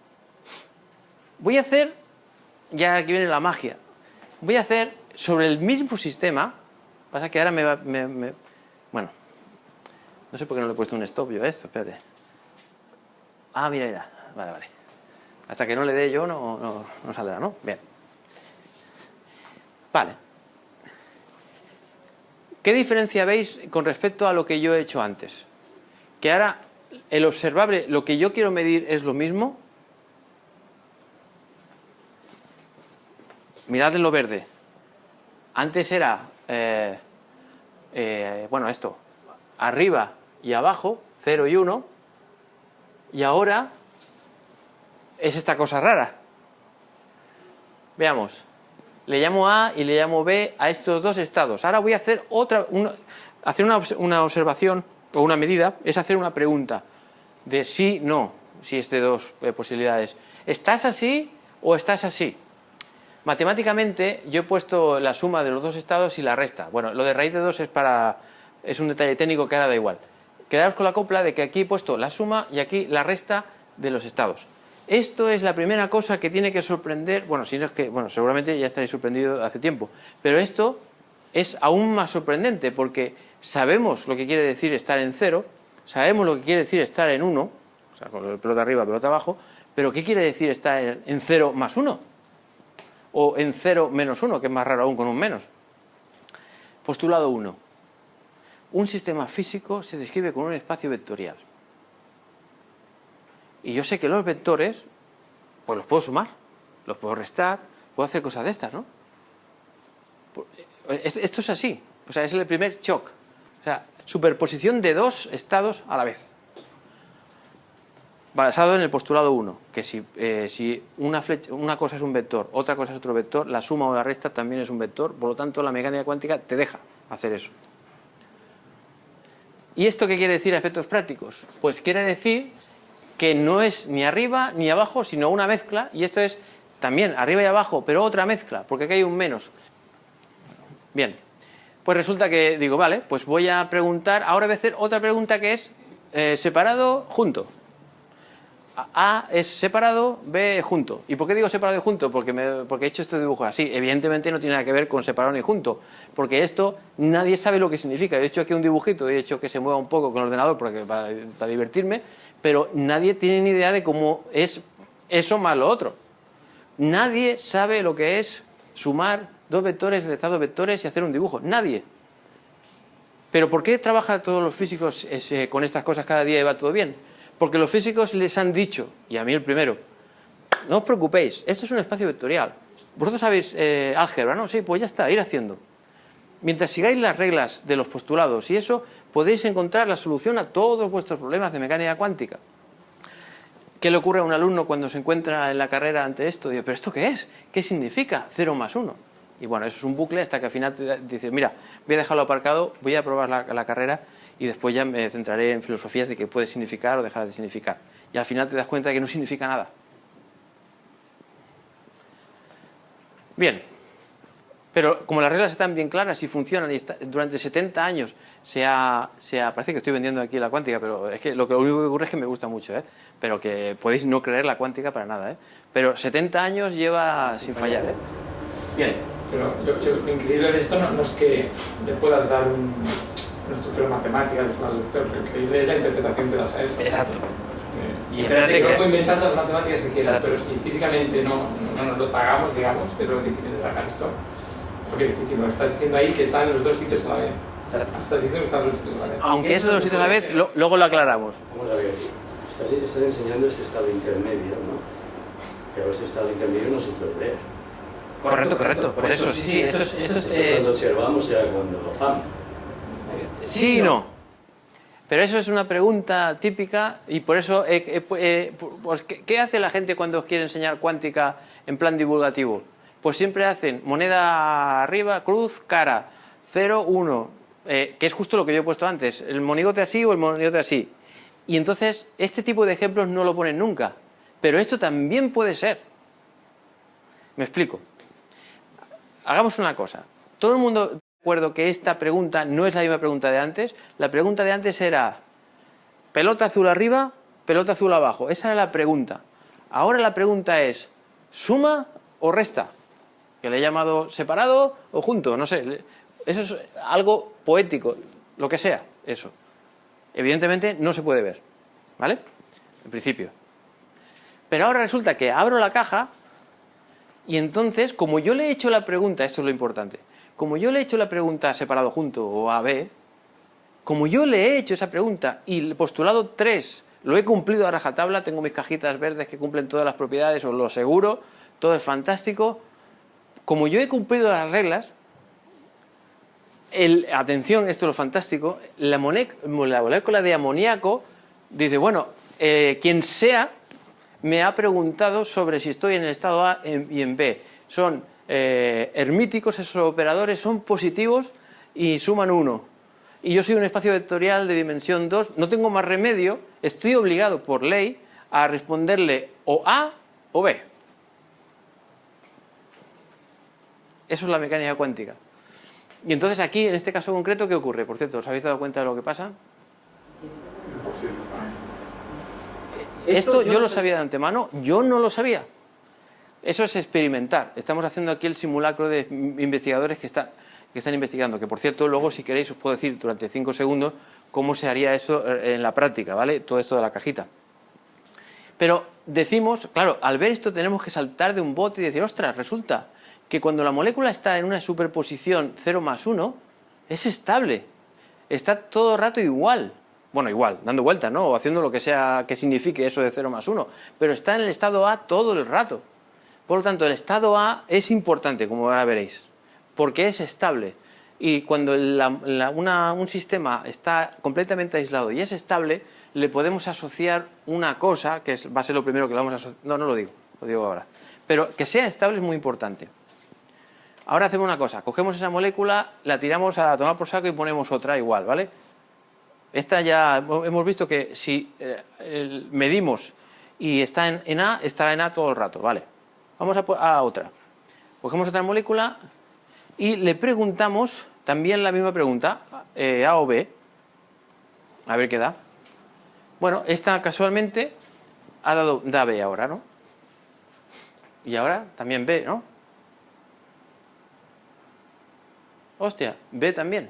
Voy a hacer, ya aquí viene la magia, voy a hacer sobre el mismo sistema, pasa que ahora bueno, no sé por qué no le he puesto un stop yo a esto, espérate. Ah, mira, vale. Hasta que no le dé yo no saldrá, ¿no? Bien. Vale. ¿Qué diferencia veis con respecto a lo que yo he hecho antes? Que ahora el observable, lo que yo quiero medir es lo mismo. Mirad en lo verde. Antes era, bueno, esto, arriba y abajo, 0 y 1, y ahora es esta cosa rara. Veamos. Le llamo A y le llamo B a estos dos estados. Ahora voy a hacer una observación o una medida, es hacer una pregunta de sí, no, si es de dos posibilidades. ¿Estás así o estás así? Matemáticamente yo he puesto la suma de los dos estados y la resta. Bueno, lo de raíz de 2 es un detalle técnico que ahora da igual. Quedaros con la copla de que aquí he puesto la suma y aquí la resta de los estados. Esto es la primera cosa que tiene que sorprender, bueno, si no es que, bueno, seguramente ya estaréis sorprendidos hace tiempo, pero esto es aún más sorprendente porque sabemos lo que quiere decir estar en 0, sabemos lo que quiere decir estar en 1, o sea, con el pelota arriba, pelota abajo, pero ¿qué quiere decir estar en 0 más 1? O en 0 menos 1, que es más raro aún con un menos. Postulado 1. Un sistema físico se describe con un espacio vectorial. Y yo sé que los vectores, pues los puedo sumar, los puedo restar, puedo hacer cosas de estas, ¿no? Esto es así. O sea, es el primer shock. O sea, superposición de dos estados a la vez. Basado en el postulado 1, que si una cosa es un vector, otra cosa es otro vector, la suma o la resta también es un vector, por lo tanto la mecánica cuántica te deja hacer eso. ¿Y esto qué quiere decir a efectos prácticos? Pues quiere decir que no es ni arriba ni abajo, sino una mezcla, y esto es también arriba y abajo, pero otra mezcla, porque aquí hay un menos. Bien, pues resulta que digo, vale, pues voy a preguntar, ahora voy a hacer otra pregunta que es separado, junto. A es separado, B es junto. ¿Y por qué digo separado y junto? Porque he hecho este dibujo así. Evidentemente no tiene nada que ver con separado ni junto, porque esto nadie sabe lo que significa. He hecho aquí un dibujito, he hecho que se mueva un poco con el ordenador para divertirme, pero nadie tiene ni idea de cómo es eso más lo otro. Nadie sabe lo que es sumar dos vectores, restar dos vectores y hacer un dibujo. Nadie. ¿Pero por qué trabajan todos los físicos con estas cosas cada día y va todo bien? Porque los físicos les han dicho, y a mí el primero, no os preocupéis, esto es un espacio vectorial. Vosotros sabéis álgebra, ¿no? Sí, pues ya está, ir haciendo. Mientras sigáis las reglas de los postulados y eso, podéis encontrar la solución a todos vuestros problemas de mecánica cuántica. ¿Qué le ocurre a un alumno cuando se encuentra en la carrera ante esto? Dice, ¿pero esto qué es? ¿Qué significa 0 más 1? Y bueno, eso es un bucle hasta que al final te dices, mira, voy a dejarlo aparcado, voy a probar la carrera y después ya me centraré en filosofías de qué puede significar o dejar de significar. Y al final te das cuenta de que no significa nada. Bien. Pero como las reglas están bien claras y funcionan y durante 70 años parece que estoy vendiendo aquí la cuántica, pero es que lo único que ocurre es que me gusta mucho, ¿eh? Pero que podéis no creer la cuántica para nada, ¿eh? Pero 70 años lleva sin fallar, ¿eh? Bien. Pero lo increíble de esto no es que le puedas dar una estructura matemática, lo increíble es la interpretación que das a eso. Exacto. Y espérate que no puedo inventar las matemáticas que quieras, pero si físicamente no nos lo tragamos, digamos, que es lo difícil de tragar esto, porque es difícil, lo estás diciendo ahí que están en los dos sitios a la vez. Estás diciendo que están en los sitios a la vez. Aunque eso de los sitios a la vez, luego lo aclaramos. Vamos a ver, estás enseñando este estado intermedio, ¿no? Pero ese estado intermedio no se puede ver. Correcto. Por eso, sí. Esto es cuando observamos ya cuando lo vamos. Sí y no. Pero eso es una pregunta típica y por eso, pues, ¿qué hace la gente cuando quiere enseñar cuántica en plan divulgativo? Pues siempre hacen moneda arriba, cruz, cara, 0, 1, que es justo lo que yo he puesto antes, el monigote así o el monigote así. Y entonces este tipo de ejemplos no lo ponen nunca, pero esto también puede ser. Me explico. Hagamos una cosa. Todo el mundo de acuerdo que esta pregunta no es la misma pregunta de antes. La pregunta de antes era pelota azul arriba, pelota azul abajo. Esa era la pregunta. Ahora la pregunta es ¿suma o resta? Que le he llamado separado o junto, no sé. Eso es algo poético, lo que sea, eso. Evidentemente no se puede ver, ¿vale? En principio. Pero ahora resulta que abro la caja y entonces, como yo le he hecho la pregunta, esto es lo importante, como yo le he hecho la pregunta separado junto o AB, como yo le he hecho esa pregunta y el postulado 3 lo he cumplido a rajatabla, tengo mis cajitas verdes que cumplen todas las propiedades, os lo aseguro, todo es fantástico. Como yo he cumplido las reglas, atención, esto es lo fantástico, la molécula de amoníaco dice, bueno, quien sea me ha preguntado sobre si estoy en el estado A y en B. Son hermíticos esos operadores, son positivos y suman 1. Y yo soy un espacio vectorial de dimensión 2, no tengo más remedio, estoy obligado por ley a responderle o A o B. Eso es la mecánica cuántica. Y entonces aquí, en este caso concreto, ¿qué ocurre? Por cierto, ¿os habéis dado cuenta de lo que pasa? Esto yo lo sabía de antemano, yo no lo sabía. Eso es experimentar. Estamos haciendo aquí el simulacro de investigadores que están investigando, que por cierto, luego si queréis os puedo decir durante 5 segundos cómo se haría eso en la práctica, ¿vale? Todo esto de la cajita. Pero decimos, claro, al ver esto tenemos que saltar de un bote y decir, ostras, resulta que cuando la molécula está en una superposición 0 más 1, es estable. Está todo el rato igual. Bueno, igual, dando vueltas, ¿no? O haciendo lo que sea que signifique eso de 0 más 1. Pero está en el estado A todo el rato. Por lo tanto, el estado A es importante, como ahora veréis, porque es estable. Y cuando un sistema está completamente aislado y es estable, le podemos asociar una cosa, que va a ser lo primero que le vamos a asociar. No lo digo ahora. Pero que sea estable es muy importante. Ahora hacemos una cosa, cogemos esa molécula, la tiramos a tomar por saco y ponemos otra igual, ¿vale? Esta ya hemos visto que si medimos y está en A, estará en A todo el rato, ¿vale? Vamos a otra. Cogemos otra molécula y le preguntamos también la misma pregunta, A o B. A ver qué da. Bueno, esta casualmente da B ahora, ¿no? Y ahora también B, ¿no? Hostia, B también.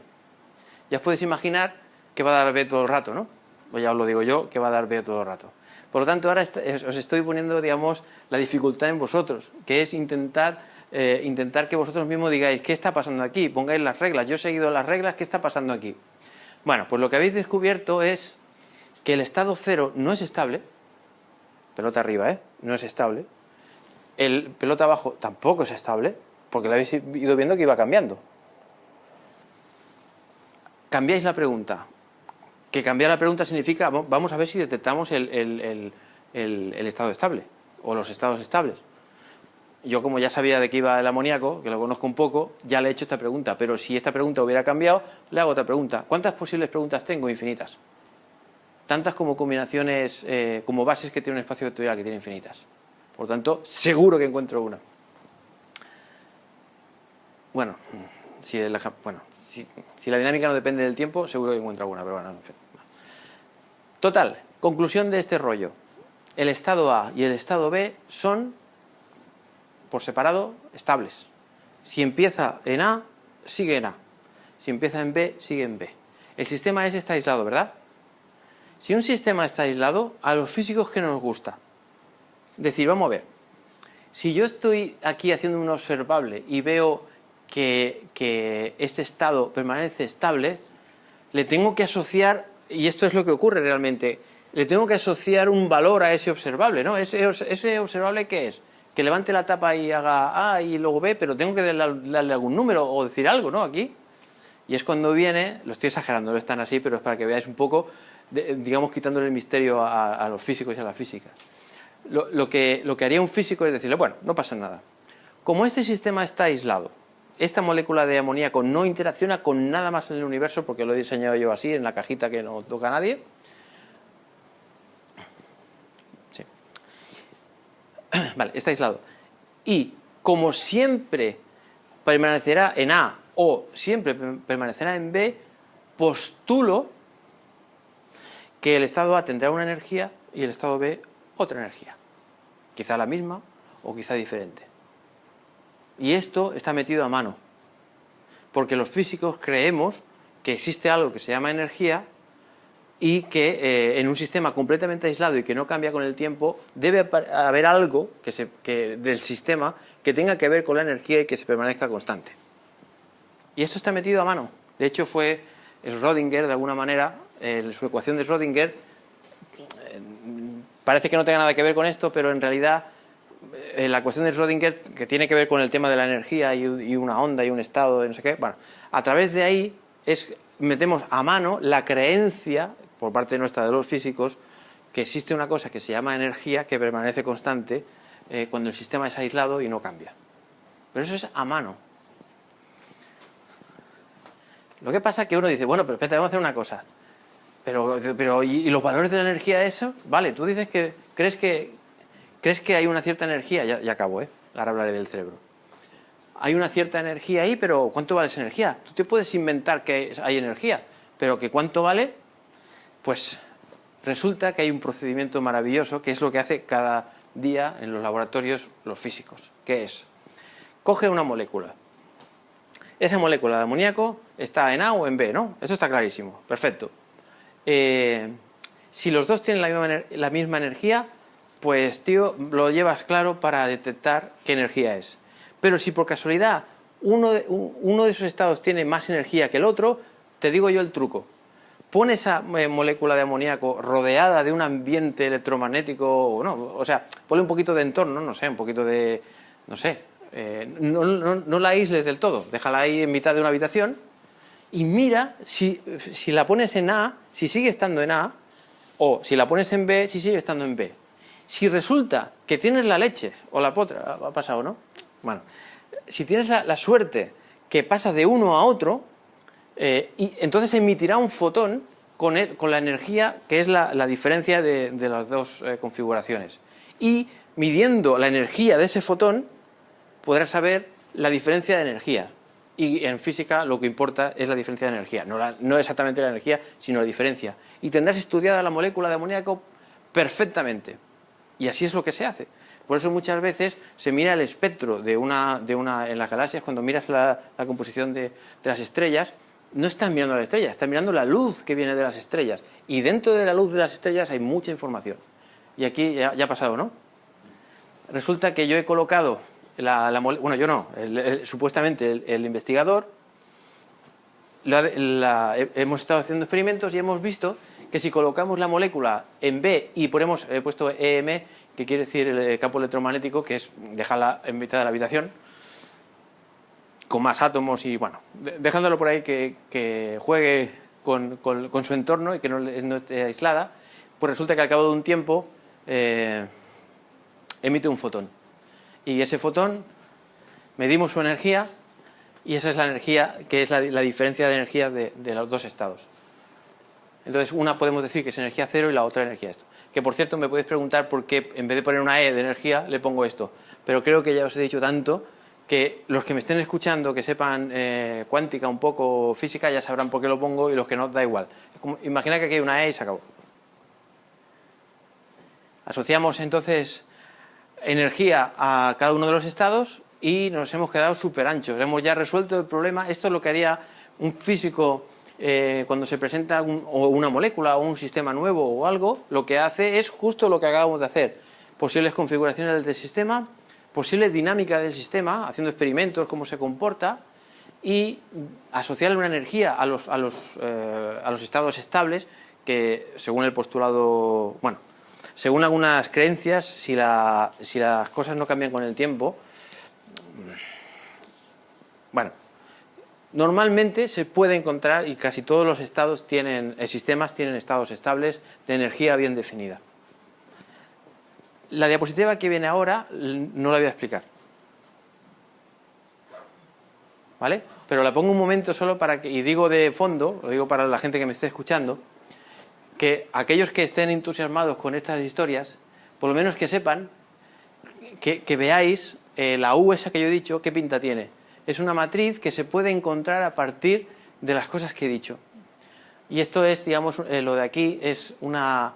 Ya os podéis imaginar que va a dar B todo el rato, ¿no? Pues ya os lo digo yo, que va a dar B todo el rato. Por lo tanto, ahora os estoy poniendo, digamos, la dificultad en vosotros, que es intentar que vosotros mismos digáis, ¿qué está pasando aquí? Pongáis las reglas. Yo he seguido las reglas, ¿qué está pasando aquí? Bueno, pues lo que habéis descubierto es que el estado 0 no es estable, pelota arriba, no es estable, el pelota abajo tampoco es estable, porque lo habéis ido viendo que iba cambiando. Cambiáis la pregunta. Que cambiar la pregunta significa, vamos a ver si detectamos el estado estable, o los estados estables. Yo, como ya sabía de qué iba el amoníaco, que lo conozco un poco, ya le he hecho esta pregunta, pero si esta pregunta hubiera cambiado, le hago otra pregunta. ¿Cuántas posibles preguntas tengo? Infinitas. Tantas como combinaciones, como bases que tiene un espacio vectorial que tiene infinitas. Por lo tanto, seguro que encuentro una. Bueno, si la dinámica no depende del tiempo, seguro que encuentro alguna, pero bueno, en fin. Total, conclusión de este rollo. El estado A y el estado B son, por separado, estables. Si empieza en A, sigue en A. Si empieza en B, sigue en B. El sistema S está aislado, ¿verdad? Si un sistema está aislado, a los físicos, ¿qué nos gusta? Decir, vamos a ver, si yo estoy aquí haciendo un observable y veo que este estado permanece estable, le tengo que asociar, y esto es lo que ocurre realmente, le tengo que asociar un valor a ese observable, ¿no? ¿Ese observable qué es? Que levante la tapa y haga A y luego B, pero tengo que darle algún número o decir algo, ¿no? Aquí. Y es cuando viene, lo estoy exagerando, no es tan así, pero es para que veáis un poco, digamos, quitándole el misterio a los físicos y a la física. Lo que haría un físico es decirle, bueno, no pasa nada. Como este sistema está aislado, esta molécula de amoníaco no interacciona con nada más en el universo, porque lo he diseñado yo así, en la cajita que no toca a nadie. Sí. Vale, está aislado. Y como siempre permanecerá en A o siempre permanecerá en B, postulo que el estado A tendrá una energía y el estado B otra energía. Quizá la misma o quizá diferente. Y esto está metido a mano, porque los físicos creemos que existe algo que se llama energía y que en un sistema completamente aislado y que no cambia con el tiempo, debe haber algo del sistema que tenga que ver con la energía y que se permanezca constante. Y esto está metido a mano. De hecho, fue Schrödinger, de alguna manera, su ecuación de Schrödinger, parece que no tenga nada que ver con esto, pero en realidad la ecuación de Schrödinger, que tiene que ver con el tema de la energía y una onda y un estado de no sé qué, bueno, a través de ahí metemos a mano la creencia, por parte nuestra de los físicos, que existe una cosa que se llama energía que permanece constante cuando el sistema es aislado y no cambia. Pero eso es a mano. Lo que pasa es que uno dice, bueno, pero espérate, vamos a hacer una cosa. Pero ¿y los valores de la energía de eso? Vale, tú dices que crees que hay una cierta energía, ya acabo, ahora hablaré del cerebro. Hay una cierta energía ahí, pero ¿cuánto vale esa energía? Tú te puedes inventar que hay energía, pero ¿que cuánto vale? Pues resulta que hay un procedimiento maravilloso, que es lo que hace cada día en los laboratorios los físicos, que es, coge una molécula. Esa molécula de amoníaco está en A o en B, ¿no? Eso está clarísimo, perfecto. Si los dos tienen la misma energía, pues, tío, lo llevas claro para detectar qué energía es. Pero si por casualidad uno de esos estados tiene más energía que el otro, te digo yo el truco. Pon esa molécula de amoníaco rodeada de un ambiente electromagnético, o sea, ponle un poquito de entorno, no sé, un poquito de, no sé, no la aísles del todo, déjala ahí en mitad de una habitación y mira si la pones en A, si sigue estando en A, o si la pones en B, si sigue estando en B. Si resulta que tienes la leche o la potra, ha pasado, ¿no? Bueno, si tienes la suerte que pasa de uno a otro, y entonces emitirá un fotón con la energía que es la diferencia de las dos configuraciones. Y midiendo la energía de ese fotón, podrás saber la diferencia de energía. Y en física lo que importa es la diferencia de energía, no exactamente la energía, sino la diferencia. Y tendrás estudiada la molécula de amoníaco perfectamente. Y así es lo que se hace. Por eso muchas veces se mira el espectro en las galaxias, cuando miras la composición de las estrellas, no estás mirando la estrella, estás mirando la luz que viene de las estrellas. Y dentro de la luz de las estrellas hay mucha información. Y aquí ya ha pasado, ¿no? Resulta que yo he colocado bueno, yo no, supuestamente el investigador, hemos estado haciendo experimentos y hemos visto que si colocamos la molécula en B y he puesto EM, que quiere decir el campo electromagnético, que es dejarla en mitad de la habitación, con más átomos y, bueno, dejándolo por ahí que juegue con su entorno y que no esté aislada, pues resulta que al cabo de un tiempo emite un fotón. Y ese fotón, medimos su energía, y esa es la energía, que es la diferencia de energías de los dos estados. Entonces, una podemos decir que es energía cero y la otra energía esto. Que, por cierto, me podéis preguntar por qué, en vez de poner una E de energía, le pongo esto. Pero creo que ya os he dicho tanto que los que me estén escuchando, que sepan cuántica un poco, física, ya sabrán por qué lo pongo, y los que no, da igual. Imagina que aquí hay una E y se acabó. Asociamos entonces energía a cada uno de los estados y nos hemos quedado súper anchos. Hemos ya resuelto el problema. Esto es lo que haría un físico cuando se presenta o una molécula o un sistema nuevo o algo. Lo que hace es justo lo que acabamos de hacer. Posibles configuraciones del sistema, posible dinámica del sistema, haciendo experimentos, cómo se comporta, y asociarle una energía a los estados estables que, según el postulado, bueno, según algunas creencias, si las cosas no cambian con el tiempo, bueno, normalmente se puede encontrar, y casi todos los sistemas tienen estados estables de energía bien definida. La diapositiva que viene ahora no la voy a explicar, ¿vale? Pero la pongo un momento solo para que, y digo de fondo, lo digo para la gente que me esté escuchando, que aquellos que estén entusiasmados con estas historias, por lo menos que sepan, que veáis la U esa que yo he dicho, qué pinta tiene. Es una matriz que se puede encontrar a partir de las cosas que he dicho. Y esto es, digamos, lo de aquí es una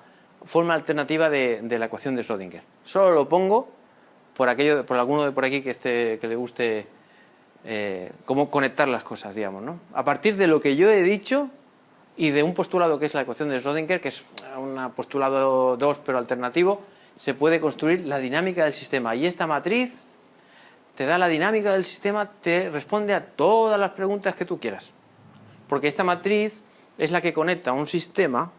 forma alternativa de la ecuación de Schrödinger. Solo lo pongo por alguno de por aquí que le guste cómo conectar las cosas, digamos, ¿no? A partir de lo que yo he dicho y de un postulado que es la ecuación de Schrödinger, que es un postulado 2 pero alternativo, se puede construir la dinámica del sistema. Y esta matriz te da la dinámica del sistema, te responde a todas las preguntas que tú quieras. Porque esta matriz es la que conecta un sistema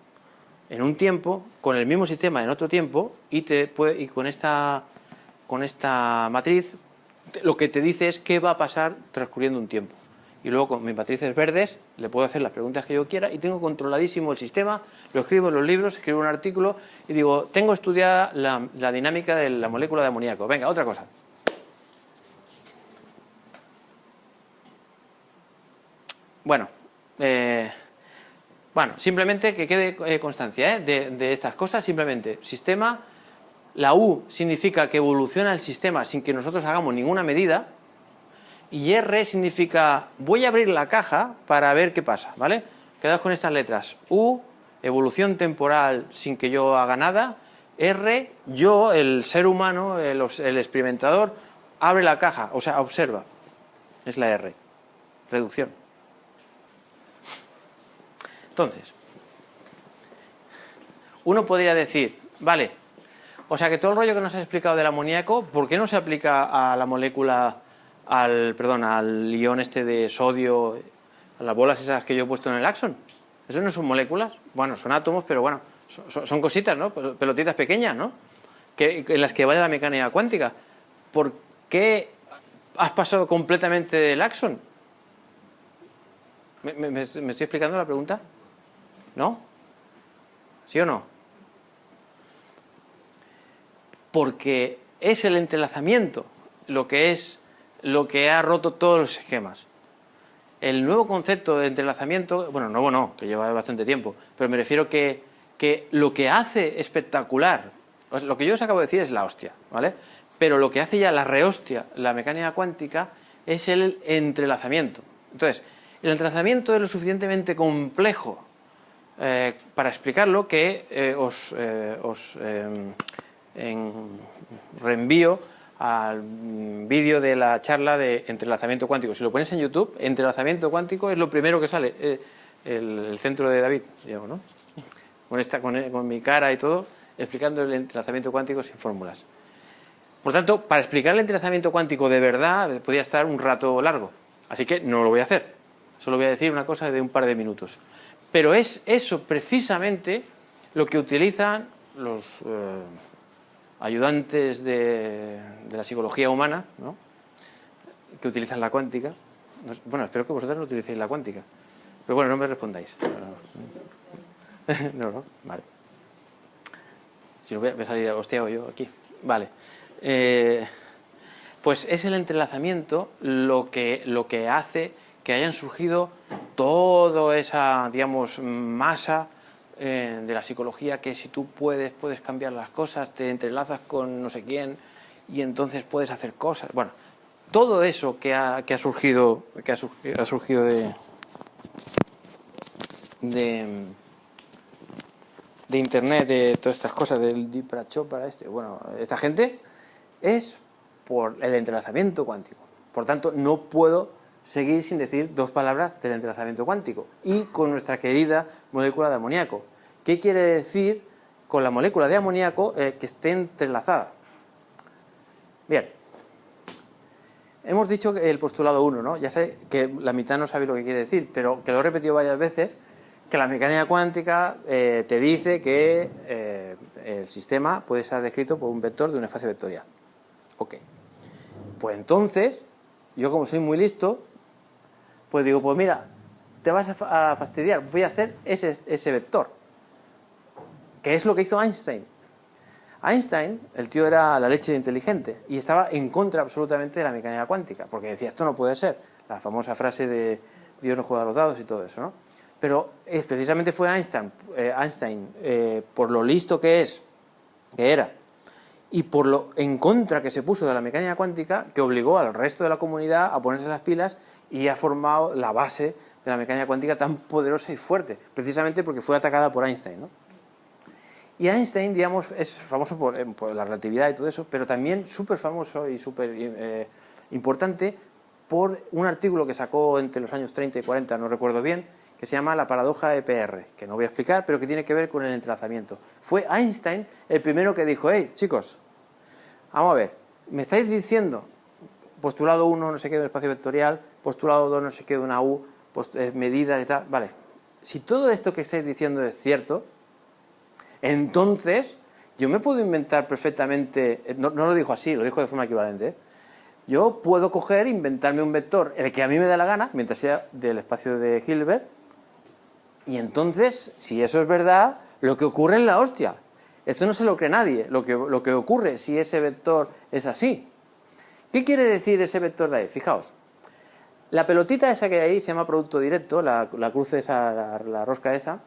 en un tiempo con el mismo sistema en otro tiempo, y con esta matriz lo que te dice es qué va a pasar transcurriendo un tiempo. Y luego con mis matrices verdes le puedo hacer las preguntas que yo quiera y tengo controladísimo el sistema, lo escribo en los libros, escribo un artículo y digo, tengo estudiada la dinámica de la molécula de amoníaco. Venga, otra cosa. Bueno, simplemente que quede constancia de estas cosas. Simplemente, sistema, la U significa que evoluciona el sistema sin que nosotros hagamos ninguna medida, y R significa voy a abrir la caja para ver qué pasa, ¿vale? Quedaos con estas letras. U, evolución temporal sin que yo haga nada. R, yo, el ser humano, el experimentador, abre la caja, o sea, observa. Es la R, reducción. Entonces, uno podría decir, vale, o sea que todo el rollo que nos has explicado del amoníaco, ¿por qué no se aplica a la molécula, al ion este de sodio, a las bolas esas que yo he puesto en el Axon? ¿Eso no son moléculas? Bueno, son átomos, pero bueno, son cositas, ¿no? Pelotitas pequeñas, ¿no? En las que vale la mecánica cuántica. ¿Por qué has pasado completamente del Axon? ¿Me estoy explicando la pregunta? ¿No? ¿Sí o no? Porque es el entrelazamiento lo que ha roto todos los esquemas. El nuevo concepto de entrelazamiento, bueno, nuevo no, que lleva bastante tiempo, pero me refiero que lo que hace espectacular, lo que yo os acabo de decir es la hostia, ¿vale? Pero lo que hace ya la rehostia, la mecánica cuántica, es el entrelazamiento. Entonces, el entrelazamiento es lo suficientemente complejo para explicarlo que os reenvío al vídeo de la charla de entrelazamiento cuántico. Si lo pones en YouTube, entrelazamiento cuántico es lo primero que sale, el centro de David, digamos, ¿no? Con mi cara y todo, explicando el entrelazamiento cuántico sin fórmulas. Por tanto, para explicar el entrelazamiento cuántico de verdad, podría estar un rato largo. Así que no lo voy a hacer. Solo voy a decir una cosa de un par de minutos. Pero es eso precisamente lo que utilizan los ayudantes de la psicología humana, ¿no? Que utilizan la cuántica. Bueno, espero que vosotros no utilicéis la cuántica. Pero bueno, no me respondáis. No, vale. Si no voy a salir hostiado yo aquí. Vale. Pues es el entrelazamiento lo que hace que hayan surgido toda esa, digamos, masa de la psicología, que si tú puedes cambiar las cosas, te entrelazas con no sé quién y entonces puedes hacer cosas. Bueno, todo eso que ha surgido de Internet, de todas estas cosas, del Deepak Chopra, bueno, esta gente, es por el entrelazamiento cuántico. Por tanto, no puedo seguir sin decir dos palabras del entrelazamiento cuántico. Y con nuestra querida molécula de amoníaco. ¿Qué quiere decir con la molécula de amoníaco que esté entrelazada? Bien. Hemos dicho que el postulado 1, ¿no? Ya sé que la mitad no sabe lo que quiere decir, pero que lo he repetido varias veces, que la mecánica cuántica te dice que el sistema puede ser descrito por un vector de un espacio vectorial. Ok. Pues entonces, yo como soy muy listo, pues digo, pues mira, te vas a fastidiar, voy a hacer ese vector. Que es lo que hizo Einstein. Einstein, el tío era la leche de inteligente y estaba en contra absolutamente de la mecánica cuántica, porque decía, esto no puede ser, la famosa frase de Dios no juega a los dados y todo eso, ¿no? Pero precisamente fue Einstein por lo listo que era, y por lo en contra que se puso de la mecánica cuántica, que obligó al resto de la comunidad a ponerse las pilas y ha formado la base de la mecánica cuántica tan poderosa y fuerte, precisamente porque fue atacada por Einstein, ¿no? Y Einstein, digamos, es famoso por la relatividad y todo eso, pero también súper famoso y súper importante por un artículo que sacó entre los años 30 y 40, no recuerdo bien, que se llama La paradoja EPR, que no voy a explicar, pero que tiene que ver con el entrelazamiento. Fue Einstein el primero que dijo, hey, chicos, vamos a ver, me estáis diciendo postulado 1 no sé qué de un espacio vectorial, postulado 2 no sé qué de una U, medidas y tal, vale. Si todo esto que estáis diciendo es cierto, entonces yo me puedo inventar perfectamente, no lo dijo así, lo dijo de forma equivalente, ¿eh? Yo puedo coger, inventarme un vector, el que a mí me da la gana, mientras sea del espacio de Hilbert, y entonces, si eso es verdad, lo que ocurre es la hostia. Esto no se lo cree nadie, lo que ocurre si ese vector es así. ¿Qué quiere decir ese vector de ahí? Fijaos, la pelotita esa que hay ahí se llama producto directo, la cruz esa, la rosca esa,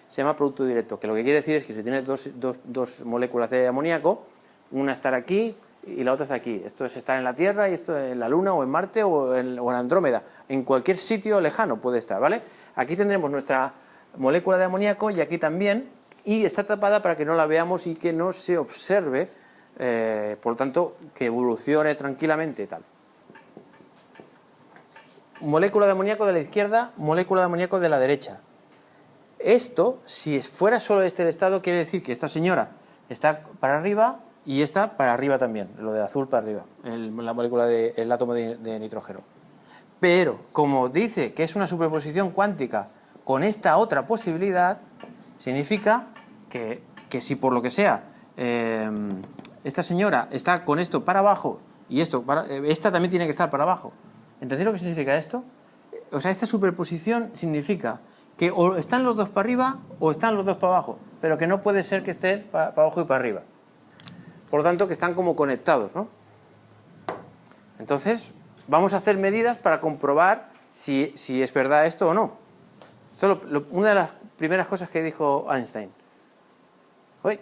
se llama producto directo, que lo que quiere decir es que si tienes dos moléculas de amoníaco, una estará aquí y la otra está aquí. Esto es estar en la Tierra y esto en la Luna o en Marte o en Andrómeda. En cualquier sitio lejano puede estar, ¿vale? Aquí tendremos nuestra molécula de amoníaco y aquí también, y está tapada para que no la veamos y que no se observe, por lo tanto, que evolucione tranquilamente y tal. Molécula de amoníaco de la izquierda, molécula de amoníaco de la derecha. Esto, si fuera solo este el estado, quiere decir que esta señora está para arriba y esta para arriba también, lo de azul para arriba, la molécula del átomo de nitrógeno. Pero, como dice que es una superposición cuántica con esta otra posibilidad, significa que si por lo que sea esta señora está con esto para abajo y esta también tiene que estar para abajo. ¿Entendéis lo que significa esto? O sea, esta superposición significa que o están los dos para arriba o están los dos para abajo, pero que no puede ser que estén para abajo y para arriba. Por lo tanto, que están como conectados, ¿no? Entonces, vamos a hacer medidas para comprobar si es verdad esto o no. Esto es una de las primeras cosas que dijo Einstein. Uy.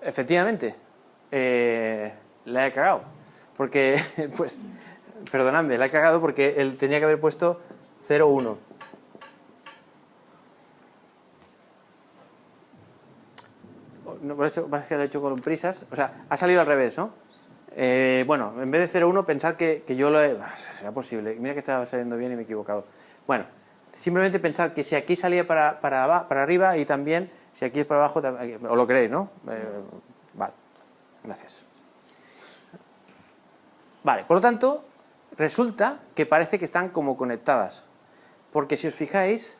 Efectivamente, la he cagado. Porque, pues, perdonadme, la he cagado porque él tenía que haber puesto 0,1. No, por eso parece que lo he hecho con prisas. O sea, ha salido al revés, ¿no? Bueno, en vez de 0,1 pensad que yo lo he... Será posible. Mira que estaba saliendo bien y me he equivocado. Bueno, simplemente pensad que si aquí salía para arriba y también si aquí es para abajo, os lo creéis, ¿no? Vale, gracias. Vale, por lo tanto, resulta que parece que están como conectadas. Porque si os fijáis,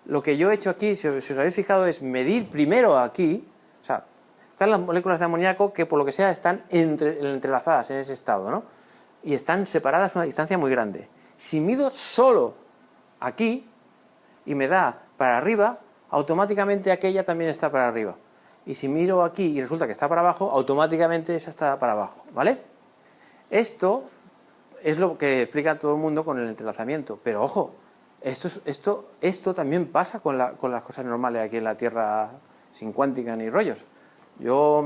lo que yo he hecho aquí, si os habéis fijado, es medir primero aquí. O sea, están las moléculas de amoníaco que por lo que sea están entrelazadas en ese estado, ¿no? Y están separadas a una distancia muy grande. Si mido solo aquí y me da para arriba, automáticamente aquella también está para arriba. Y si miro aquí y resulta que está para abajo, automáticamente esa está para abajo, ¿vale? Esto es lo que explica todo el mundo con el entrelazamiento. Pero ojo, esto también pasa con las cosas normales aquí en la Tierra sin cuántica ni rollos. Yo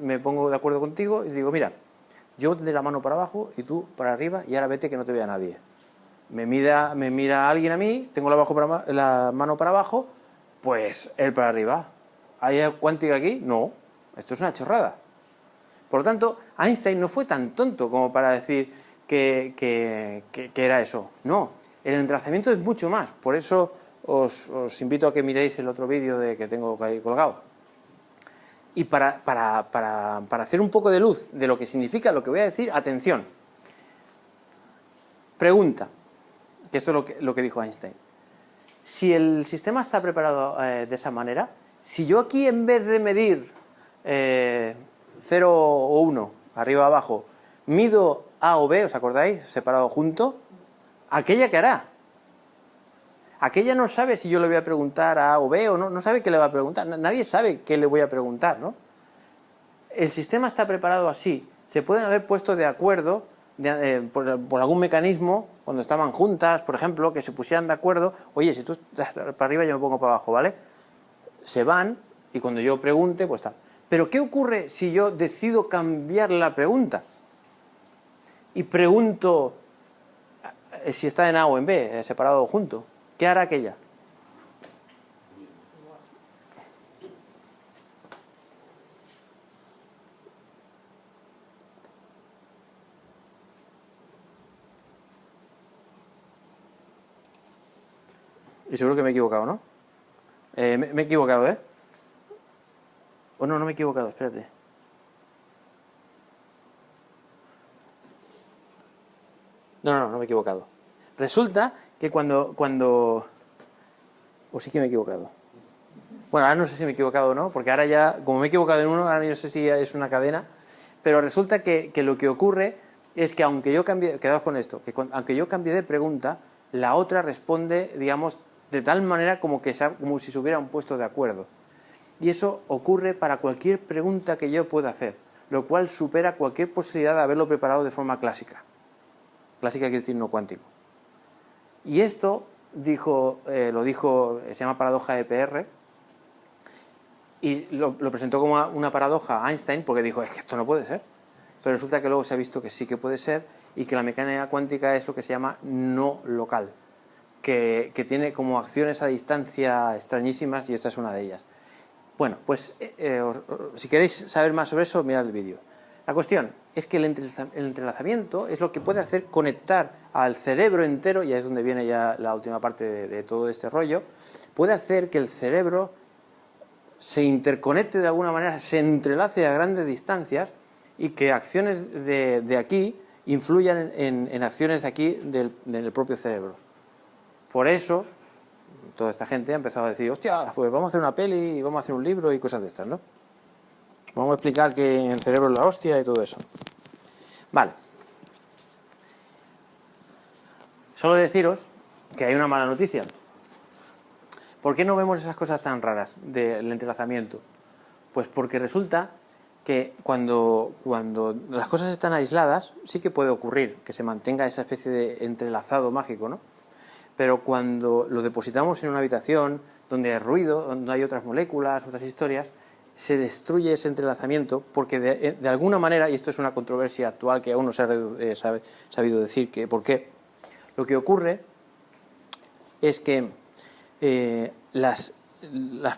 me pongo de acuerdo contigo y digo, mira, yo de la mano para abajo y tú para arriba y ahora vete que no te vea nadie. Me mira alguien a mí, tengo la mano para abajo, pues él para arriba. ¿Hay cuántica aquí? No, esto es una chorrada. Por lo tanto, Einstein no fue tan tonto como para decir que era eso. No, el entrelazamiento es mucho más. Por eso os invito a que miréis el otro vídeo que tengo ahí colgado. Y para hacer un poco de luz de lo que significa lo que voy a decir, atención. Pregunta, que eso es lo que dijo Einstein. Si el sistema está preparado de esa manera, si yo aquí en vez de medir 0 o 1, arriba o abajo, mido A o B, ¿os acordáis? Separado junto, ¿aquella qué hará? Aquella no sabe si yo le voy a preguntar a A o B o no sabe qué le va a preguntar. Nadie sabe qué le voy a preguntar, ¿no? El sistema está preparado así. Se pueden haber puesto de acuerdo por algún mecanismo, cuando estaban juntas, por ejemplo, que se pusieran de acuerdo. Oye, si tú estás para arriba, yo me pongo para abajo, ¿vale? Se van y cuando yo pregunte, pues tal. Pero ¿qué ocurre si yo decido cambiar la pregunta? Y pregunto si está en A o en B, separado o junto. ¿Qué hará aquella? Y seguro que me he equivocado, ¿no? Me he equivocado, ¿eh? O no me he equivocado, espérate. No me he equivocado. Resulta que cuando... O sí que me he equivocado. Bueno, ahora no sé si me he equivocado o no, porque ahora ya, como me he equivocado en uno, ahora no sé si es una cadena, pero resulta que lo que ocurre es que aunque yo cambie, quedaos con esto, que aunque yo cambie de pregunta, la otra responde, digamos, de tal manera como si se hubieran puesto de acuerdo. Y eso ocurre para cualquier pregunta que yo pueda hacer, lo cual supera cualquier posibilidad de haberlo preparado de forma clásica. Clásica quiere decir no cuántico. Y esto lo dijo, se llama paradoja EPR, y lo presentó como una paradoja a Einstein porque dijo, es que esto no puede ser. Pero resulta que luego se ha visto que sí que puede ser y que la mecánica cuántica es lo que se llama no local, que tiene como acciones a distancia extrañísimas y esta es una de ellas. Bueno, pues si queréis saber más sobre eso, mirad el vídeo. La cuestión es que el entrelazamiento es lo que puede hacer conectar al cerebro entero, y ahí es donde viene ya la última parte de todo este rollo, puede hacer que el cerebro se interconecte de alguna manera, se entrelace a grandes distancias y que acciones de aquí influyan en acciones de aquí del propio cerebro. Por eso, toda esta gente ha empezado a decir, hostia, pues vamos a hacer una peli y vamos a hacer un libro y cosas de estas, ¿no? Vamos a explicar que el cerebro es la hostia y todo eso. Vale. Solo deciros que hay una mala noticia. ¿Por qué no vemos esas cosas tan raras del entrelazamiento? Pues porque resulta que cuando las cosas están aisladas, sí que puede ocurrir que se mantenga esa especie de entrelazado mágico, ¿no? Pero cuando lo depositamos en una habitación donde hay ruido, donde hay otras moléculas, otras historias, se destruye ese entrelazamiento porque de alguna manera, y esto es una controversia actual que aún no se ha sabido decir por qué, lo que ocurre es que las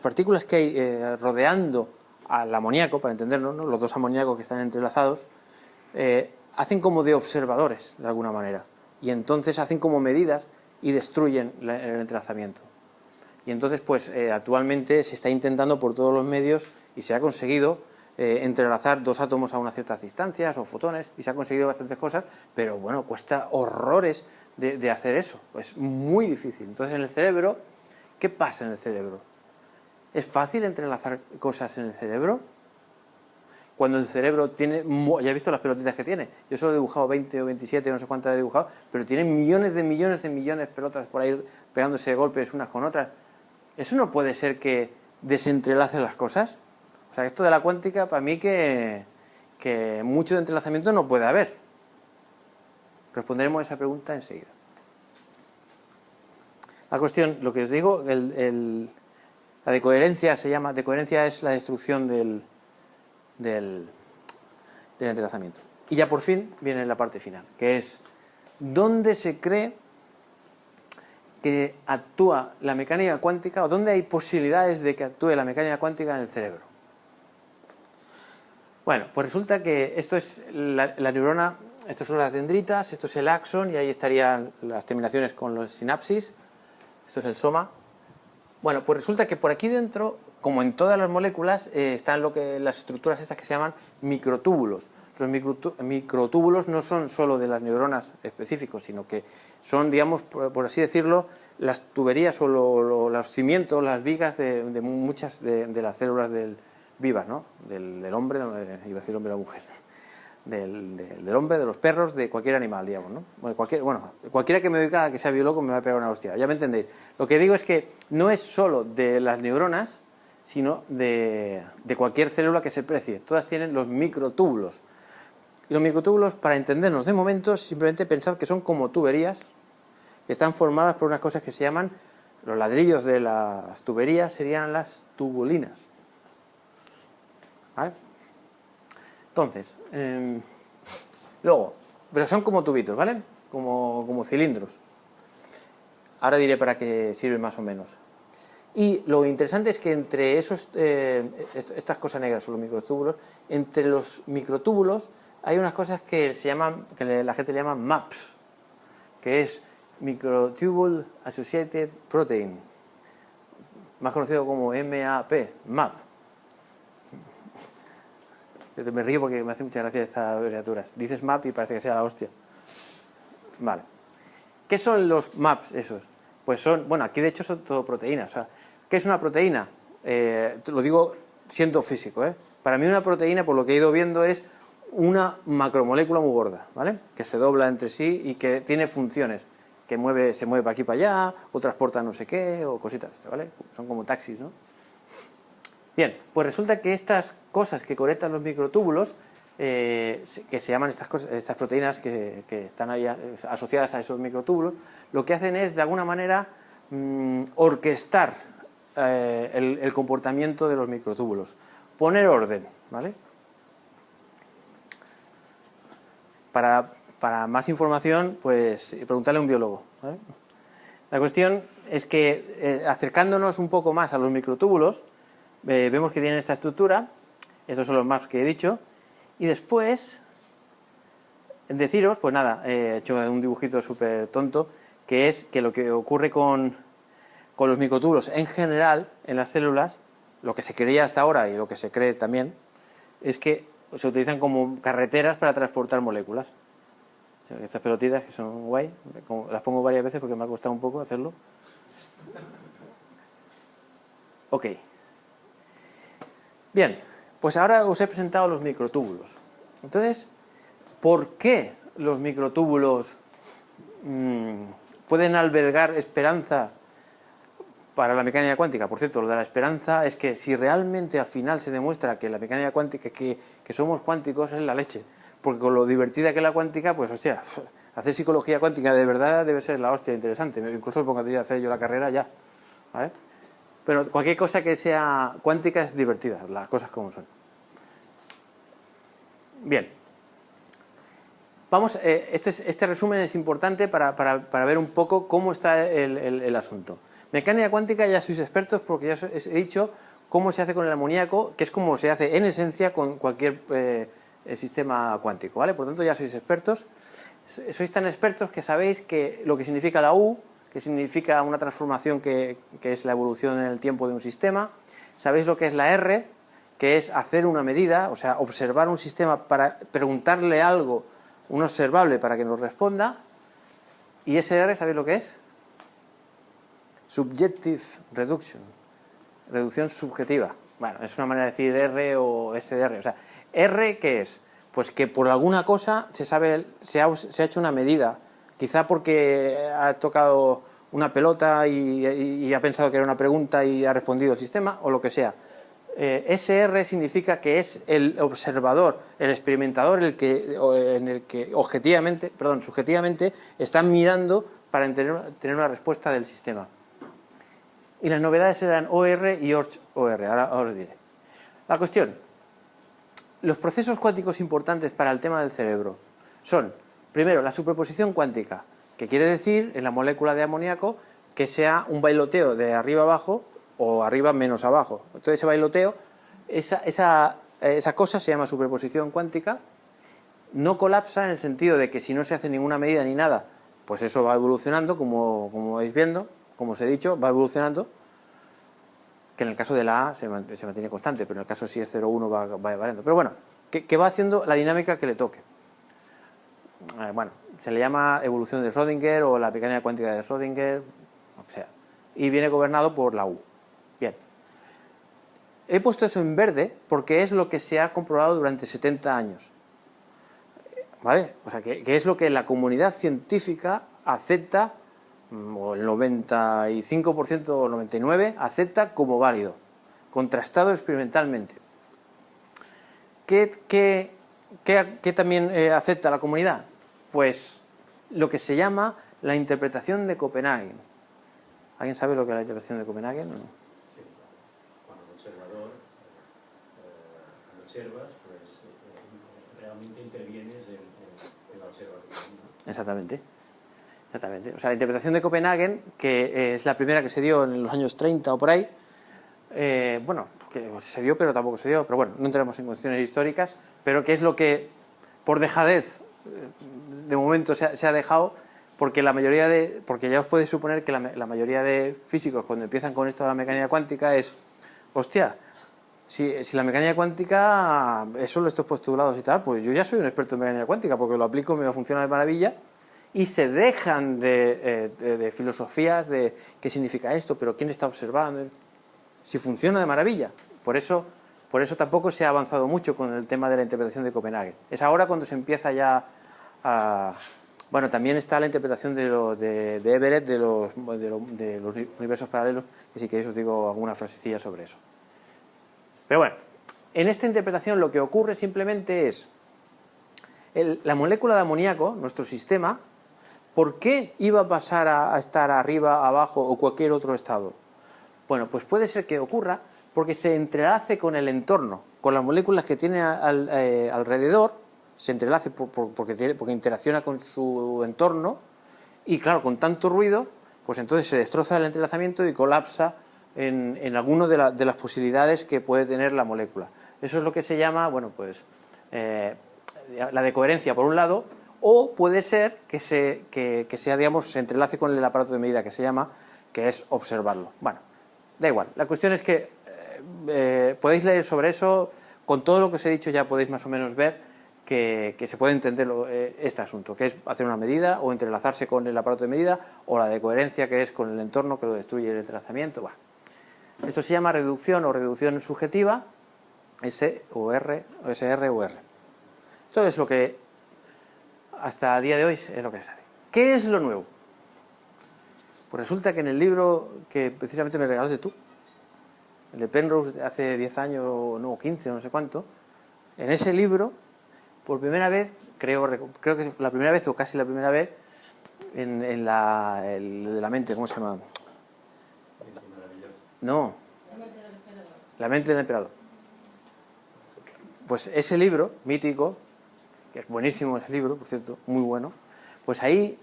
partículas que hay rodeando al amoníaco, para entenderlo, ¿no? Los dos amoníacos que están entrelazados, hacen como de observadores, de alguna manera, y entonces hacen como medidas y destruyen el entrelazamiento. Y entonces, pues actualmente se está intentando por todos los medios y se ha conseguido entrelazar dos átomos a unas ciertas distancias o fotones y se ha conseguido bastantes cosas, pero bueno, cuesta horrores de hacer eso, es muy difícil. Entonces en el cerebro, ¿qué pasa en el cerebro? ¿Es fácil entrelazar cosas en el cerebro? Cuando el cerebro tiene, ya he visto las pelotitas que tiene, yo solo he dibujado 20 o 27, no sé cuántas he dibujado, pero tiene millones de pelotas por ahí pegándose golpes unas con otras. ¿Eso no puede ser que desentrelace las cosas? O sea, esto de la cuántica, para mí que mucho de entrelazamiento no puede haber. Responderemos a esa pregunta enseguida. La cuestión, lo que os digo, La decoherencia se llama, decoherencia es la destrucción del entrelazamiento. Y ya por fin viene la parte final, que es dónde se cree que actúa la mecánica cuántica, o dónde hay posibilidades de que actúe la mecánica cuántica en el cerebro. Bueno, pues resulta que esto es la neurona, estos son las dendritas, esto es el axón, y ahí estarían las terminaciones con los sinapsis, esto es el soma. Bueno, pues resulta que por aquí dentro, como en todas las moléculas, están las estructuras estas que se llaman microtúbulos. Los microtúbulos no son solo de las neuronas específicos, sino que son, digamos, por así decirlo, las tuberías o los cimientos, las vigas de muchas de las células vivas, ¿no? Del hombre, iba a decir hombre o mujer, del hombre, de los perros, de cualquier animal, digamos, ¿no? Cualquiera que me oiga que sea biólogo me va a pegar una hostia, ya me entendéis. Lo que digo es que no es solo de las neuronas, sino de cualquier célula que se precie. Todas tienen los microtúbulos. Y los microtúbulos, para entendernos de momento, simplemente pensad que son como tuberías que están formadas por unas cosas que se llaman, los ladrillos de las tuberías serían las tubulinas. ¿Vale? Entonces, luego, pero son como tubitos, ¿vale? Como cilindros. Ahora diré para qué sirven más o menos. Y lo interesante es que entre estas cosas negras son los microtúbulos, entre los microtúbulos hay unas cosas que la gente le llama MAPS, que es Microtubule Associated Protein, más conocido como MAP, MAP. Yo me río porque me hace mucha gracia estas abreviaturas. Dices MAP y parece que sea la hostia. Vale. ¿Qué son los MAPs esos? Pues son, bueno, aquí de hecho son todo proteínas. O sea, ¿qué es una proteína? Lo digo siendo físico, ¿eh? Para mí una proteína, por lo que he ido viendo, es una macromolécula muy gorda, ¿vale? Que se dobla entre sí y que tiene funciones, que se mueve para aquí y para allá, o transporta no sé qué, o cositas, ¿vale? Son como taxis, ¿no? Bien, pues resulta que estas cosas que conectan los microtúbulos, que se llaman estas proteínas que están ahí asociadas a esos microtúbulos, lo que hacen es, de alguna manera, orquestar el comportamiento de los microtúbulos, poner orden, ¿vale? Para más información, pues preguntarle a un biólogo, ¿vale? La cuestión es que, acercándonos un poco más a los microtúbulos, vemos que tienen esta estructura, estos son los maps que he dicho, y después, deciros, pues nada, he hecho un dibujito súper tonto, que es que lo que ocurre con los microtúbulos en general, en las células, lo que se creía hasta ahora y lo que se cree también, es que se utilizan como carreteras para transportar moléculas. O sea, estas pelotitas que son guay, las pongo varias veces porque me ha costado un poco hacerlo. Ok. Bien, pues ahora os he presentado los microtúbulos. Entonces, ¿por qué los microtúbulos pueden albergar esperanza para la mecánica cuántica? Por cierto, lo de la esperanza es que si realmente al final se demuestra que la mecánica cuántica, que somos cuánticos, es la leche. Porque con lo divertida que es la cuántica, pues hostia, hacer psicología cuántica de verdad debe ser la hostia interesante. Incluso me pondría a hacer yo la carrera ya, ¿vale? Pero cualquier cosa que sea cuántica es divertida, las cosas como son. Bien. Vamos, este resumen es importante para ver un poco cómo está el asunto. Mecánica cuántica ya sois expertos porque ya os he dicho cómo se hace con el amoníaco, que es como se hace en esencia con cualquier sistema cuántico, ¿vale? Por lo tanto ya sois expertos. Sois tan expertos que sabéis que lo que significa la U, que significa una transformación que es la evolución en el tiempo de un sistema. Sabéis lo que es la R, que es hacer una medida, o sea, observar un sistema para preguntarle algo, un observable para que nos responda. Y SR, ¿sabéis lo que es? Subjective Reduction, reducción subjetiva. Bueno, es una manera de decir R o SR. O sea, R, ¿qué es? Pues que por alguna cosa se ha hecho una medida, quizá porque ha tocado una pelota y ha pensado que era una pregunta y ha respondido el sistema, o lo que sea. SR significa que es el observador, el experimentador, en el que subjetivamente está mirando para tener una respuesta del sistema. y las novedades eran OR y OR, ahora os diré. La cuestión, los procesos cuánticos importantes para el tema del cerebro son, primero, la superposición cuántica, que quiere decir, en la molécula de amoníaco, que sea un bailoteo de arriba abajo o arriba menos abajo. Entonces ese bailoteo, esa cosa se llama superposición cuántica, no colapsa en el sentido de que si no se hace ninguna medida ni nada, pues eso va evolucionando, como vais viendo, como os he dicho, va evolucionando, que en el caso de la A se mantiene constante, pero en el caso si es 0,1 va variando. Pero bueno, que va haciendo la dinámica que le toque. Bueno, se le llama evolución de Schrödinger o la mecánica cuántica de Schrödinger, lo que sea. Y viene gobernado por la U. Bien. He puesto eso en verde porque es lo que se ha comprobado durante 70 años. ¿Vale? O sea, que es lo que la comunidad científica acepta, o el 95% o el 99% acepta como válido, contrastado experimentalmente. ¿Qué también acepta la comunidad? Pues lo que se llama la interpretación de Copenhague. ¿Alguien sabe lo que es la interpretación de Copenhague? Sí. Cuando el observador observas, pues realmente intervienes en la observación, ¿no? Exactamente. O sea, la interpretación de Copenhague, que es la primera que se dio en los años 30 o por ahí, bueno, que se dio pero tampoco se dio, pero bueno, no entramos en cuestiones históricas, pero que es lo que, por dejadez, de momento se ha dejado, porque ya os podéis suponer que la mayoría de físicos, cuando empiezan con esto de la mecánica cuántica, es, hostia, si la mecánica cuántica es solo estos postulados y tal, pues yo ya soy un experto en mecánica cuántica, porque lo aplico, me funciona de maravilla, y se dejan de filosofías de qué significa esto, pero quién está observando, si funciona de maravilla. Por eso tampoco se ha avanzado mucho con el tema de la interpretación de Copenhague. Es ahora cuando se empieza ya a... Bueno, también está la interpretación de Everett de los universos paralelos, que si queréis os digo alguna frasecilla sobre eso. Pero bueno, en esta interpretación lo que ocurre simplemente es la molécula de amoníaco, nuestro sistema, ¿por qué iba a pasar a estar arriba, abajo o cualquier otro estado? Bueno, pues puede ser que ocurra porque se entrelace con el entorno, con las moléculas que tiene alrededor, se entrelace porque interacciona con su entorno y claro, con tanto ruido, pues entonces se destroza el entrelazamiento y colapsa en alguna de las posibilidades que puede tener la molécula. Eso es lo que se llama, bueno, pues la decoherencia por un lado, o puede ser que sea, digamos, se entrelace con el aparato de medida que se llama, que es observarlo. Bueno, da igual. La cuestión es que podéis leer sobre eso, con todo lo que os he dicho ya podéis más o menos ver que se puede entender este asunto, que es hacer una medida o entrelazarse con el aparato de medida, o la decoherencia, que es con el entorno que lo destruye el entrelazamiento. Bueno, esto se llama reducción o reducción subjetiva, SR o R. Esto es lo que hasta el día de hoy es lo que se sabe. ¿Qué es lo nuevo? Pues resulta que en el libro que precisamente me regalaste tú, el de Penrose de hace 10 años, no, 15, no sé cuánto, en ese libro, por primera vez, creo que es la primera vez o casi la primera vez, en la mente, ¿cómo se llama? No. La mente del emperador. Pues ese libro, mítico, que es buenísimo ese libro, por cierto, muy bueno, pues ahí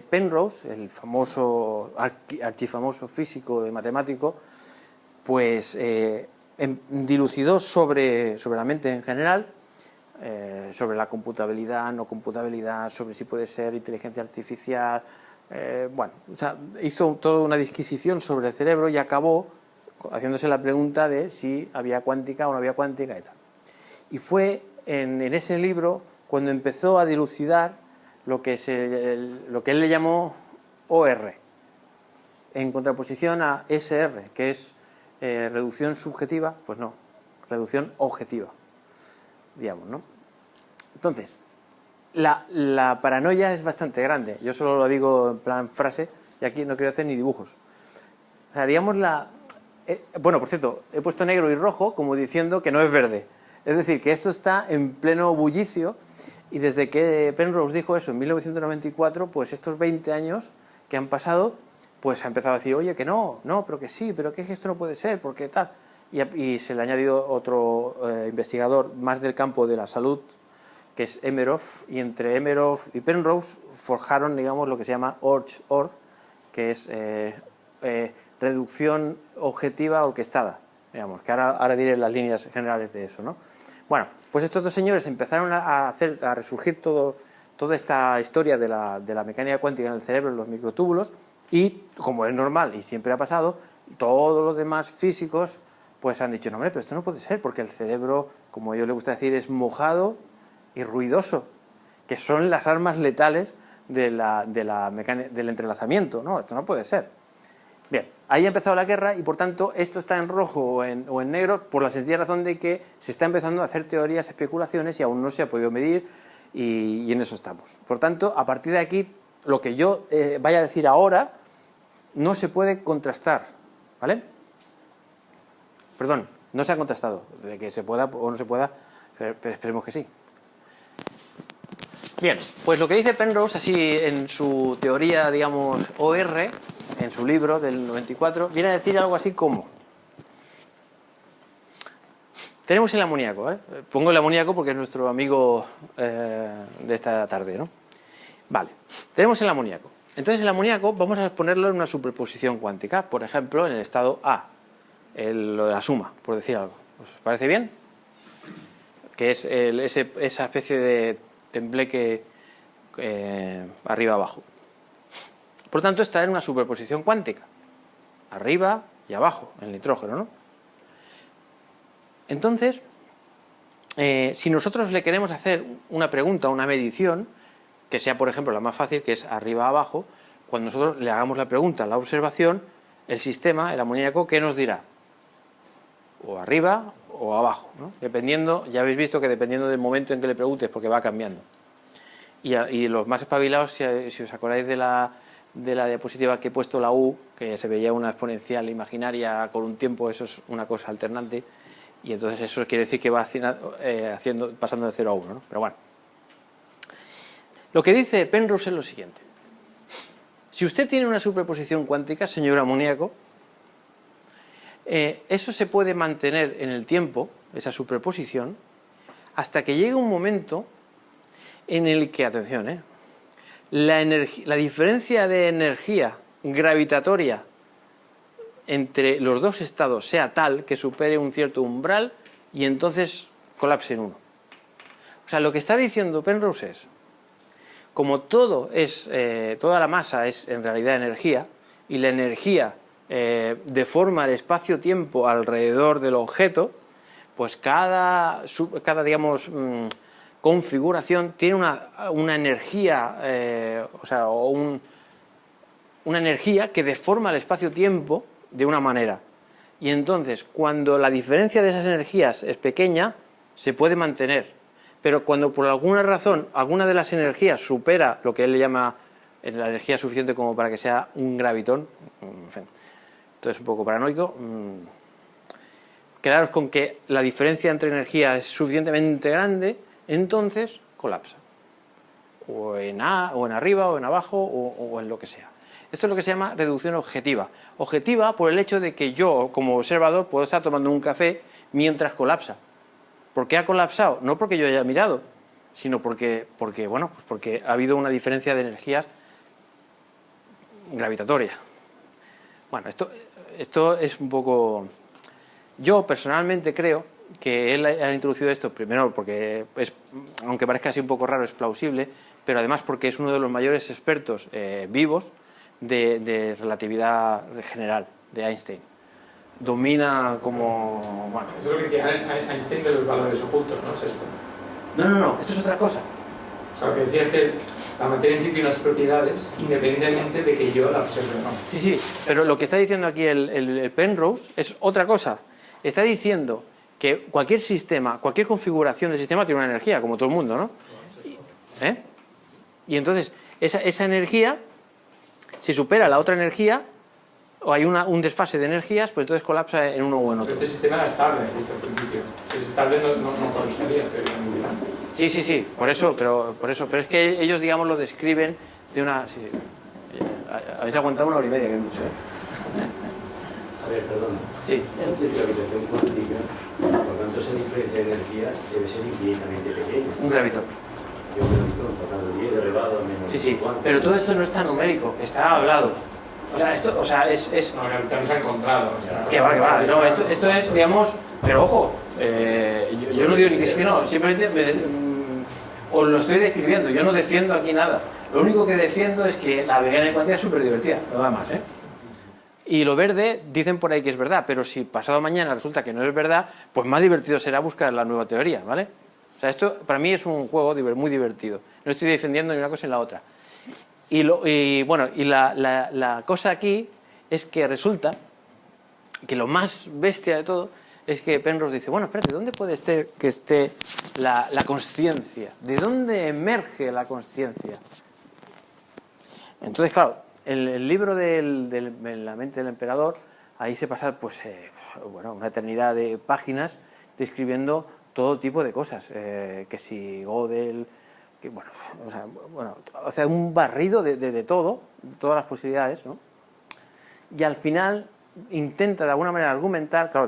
Penrose, el famoso, archifamoso físico y matemático, pues dilucidó sobre la mente en general, sobre la computabilidad, no computabilidad, sobre si puede ser inteligencia artificial, bueno, o sea, hizo toda una disquisición sobre el cerebro y acabó haciéndose la pregunta de si había cuántica o no había cuántica y tal. Y fue en ese libro cuando empezó a dilucidar lo que él le llamó OR, en contraposición a SR, que es reducción subjetiva, pues no, reducción objetiva, digamos, ¿no? Entonces, la paranoia es bastante grande. Yo solo lo digo en plan frase, y aquí no quiero hacer ni dibujos. O sea, digamos bueno, por cierto, he puesto negro y rojo como diciendo que no es verde. Es decir, que esto está en pleno bullicio, y desde que Penrose dijo eso en 1994, pues estos 20 años que han pasado, pues ha empezado a decir, oye, que no, pero que sí, pero que esto no puede ser, porque tal. Y se le ha añadido otro investigador más del campo de la salud, que es Emerhoff, y entre Emerhoff y Penrose forjaron, digamos, lo que se llama ORG, que es reducción objetiva orquestada, digamos, que ahora diré las líneas generales de eso, ¿no? Bueno, pues estos dos señores empezaron a resurgir toda esta historia de la mecánica cuántica en el cerebro, en los microtúbulos, y como es normal y siempre ha pasado, todos los demás físicos pues han dicho, no, hombre, pero esto no puede ser, porque el cerebro, como a ellos les gusta decir, es mojado y ruidoso, que son las armas letales del entrelazamiento, ¿no? Esto no puede ser. Bien, ahí ha empezado la guerra y por tanto esto está en rojo o en negro por la sencilla razón de que se está empezando a hacer teorías, especulaciones y aún no se ha podido medir y en eso estamos. Por tanto, a partir de aquí, lo que yo vaya a decir ahora no se puede contrastar, ¿vale? Perdón, no se ha contrastado, de que se pueda o no se pueda, pero esperemos que sí. Bien, pues lo que dice Penrose, así en su teoría, digamos, OR, en su libro del 94, viene a decir algo así como... Tenemos el amoníaco, ¿eh? Pongo el amoníaco porque es nuestro amigo de esta tarde, ¿no? Vale, tenemos el amoníaco. Entonces el amoníaco vamos a ponerlo en una superposición cuántica, por ejemplo, en el estado A, lo de la suma, por decir algo. ¿Os parece bien? Que es esa especie de tembleque arriba-abajo. Por tanto, está en una superposición cuántica, arriba y abajo, en el nitrógeno, ¿no? Entonces, si nosotros le queremos hacer una pregunta, una medición, que sea, por ejemplo, la más fácil, que es arriba-abajo, cuando nosotros le hagamos la pregunta, la observación, el sistema, el amoníaco, ¿qué nos dirá? O arriba o abajo, ¿no? Dependiendo, ya habéis visto que dependiendo del momento en que le preguntes, porque va cambiando. Y los más espabilados, si os acordáis de la diapositiva que he puesto, la U, que se veía una exponencial imaginaria con un tiempo, eso es una cosa alternante, y entonces eso quiere decir que va pasando de 0 a 1, ¿no? Pero bueno. Lo que dice Penrose es lo siguiente. Si usted tiene una superposición cuántica, señor amoníaco, eso se puede mantener en el tiempo, esa superposición, hasta que llegue un momento en el que, atención, la diferencia de energía gravitatoria entre los dos estados sea tal que supere un cierto umbral y entonces colapse en uno. O sea, lo que está diciendo Penrose es, como toda la masa es en realidad energía, y la energía deforma el espacio-tiempo alrededor del objeto, pues cada digamos, configuración tiene una energía, una energía que deforma el espacio-tiempo de una manera. Y entonces, cuando la diferencia de esas energías es pequeña, se puede mantener. Pero cuando por alguna razón alguna de las energías supera lo que él le llama la energía suficiente como para que sea un gravitón, en fin, esto es un poco paranoico, quedaros con que la diferencia entre energías es suficientemente grande, entonces colapsa. O en arriba, o en abajo, o en lo que sea. Esto es lo que se llama reducción objetiva. Objetiva por el hecho de que yo, como observador, puedo estar tomando un café mientras colapsa. ¿Por qué ha colapsado? No porque yo haya mirado, sino porque ha habido una diferencia de energías gravitatoria. Bueno, esto es un poco... Yo personalmente creo que él ha introducido esto, primero porque, aunque parezca así un poco raro, es plausible, pero además porque es uno de los mayores expertos vivos de relatividad general, de Einstein. Domina como... Bueno. Eso es lo que decía Einstein de los valores ocultos, ¿no? Es esto. No, esto es otra cosa. O sea, lo que decía es que la materia en sí tiene unas propiedades independientemente de que yo la observe o no. Sí, pero lo que está diciendo aquí el Penrose es otra cosa. Está diciendo que cualquier sistema, cualquier configuración del sistema tiene una energía, como todo el mundo, ¿no? Y entonces, esa energía, si supera la otra energía, o hay un desfase de energías, pues entonces colapsa en uno o en otro. Este sistema era estable desde el principio. Si es estable no colapsaría, pero Sí, por eso, pero es que ellos, digamos, lo describen de una... Sí. Habéis aguantado 1 hora y media, que es mucho, ¿eh? A ver, perdona. Sí. Entonces, gravitación cuántica, por tanto, esa diferencia de energía debe ser infinitamente pequeña. Un gravitón. Yo me lo digo, tocando 10 elevado a menos. Sí, sí. ¿Cuánto? Pero todo esto no está numérico, está hablado. O sea, esto, o sea, es... No, no se ha encontrado. O sea, Que va, que va. No, esto es, digamos... Pero ojo, yo no digo ni que sí que no, simplemente os lo estoy describiendo, yo no defiendo aquí nada. Lo único que defiendo es que la mecánica cuántica es súper divertida, nada más, ¿eh? Y lo verde, dicen por ahí que es verdad, pero si pasado mañana resulta que no es verdad, pues más divertido será buscar la nueva teoría, ¿vale? O sea, esto para mí es un juego muy divertido. No estoy defendiendo ni una cosa ni la otra. Y bueno, y la cosa aquí es que resulta que lo más bestia de todo es que Penrose dice, bueno, espérate, ¿dónde puede ser que esté la consciencia? ¿De dónde emerge la consciencia? Entonces, claro, el libro de la mente del emperador, ahí se pasa pues, bueno, una eternidad de páginas describiendo todo tipo de cosas, que si Gödel, que bueno, o sea, un barrido de todo, de todas las posibilidades, ¿no? Y al final intenta de alguna manera argumentar, claro,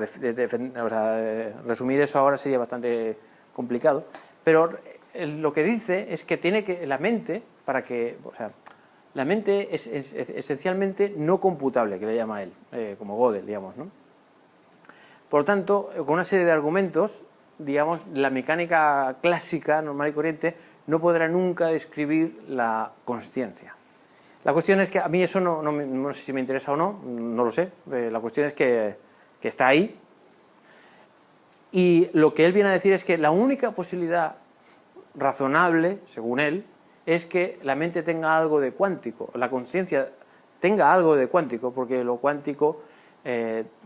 resumir eso ahora sería bastante complicado, pero lo que dice es que tiene que la mente, para que, o sea, la mente es esencialmente no computable, que le llama él, como Gödel, digamos, ¿no? Por lo tanto, con una serie de argumentos, digamos, la mecánica clásica, normal y corriente, no podrá nunca describir la consciencia. La cuestión es que a mí eso no sé si me interesa o no, no lo sé. La cuestión es que está ahí. Y lo que él viene a decir es que la única posibilidad razonable, según él, es que la mente tenga algo de cuántico, la consciencia tenga algo de cuántico, porque lo cuántico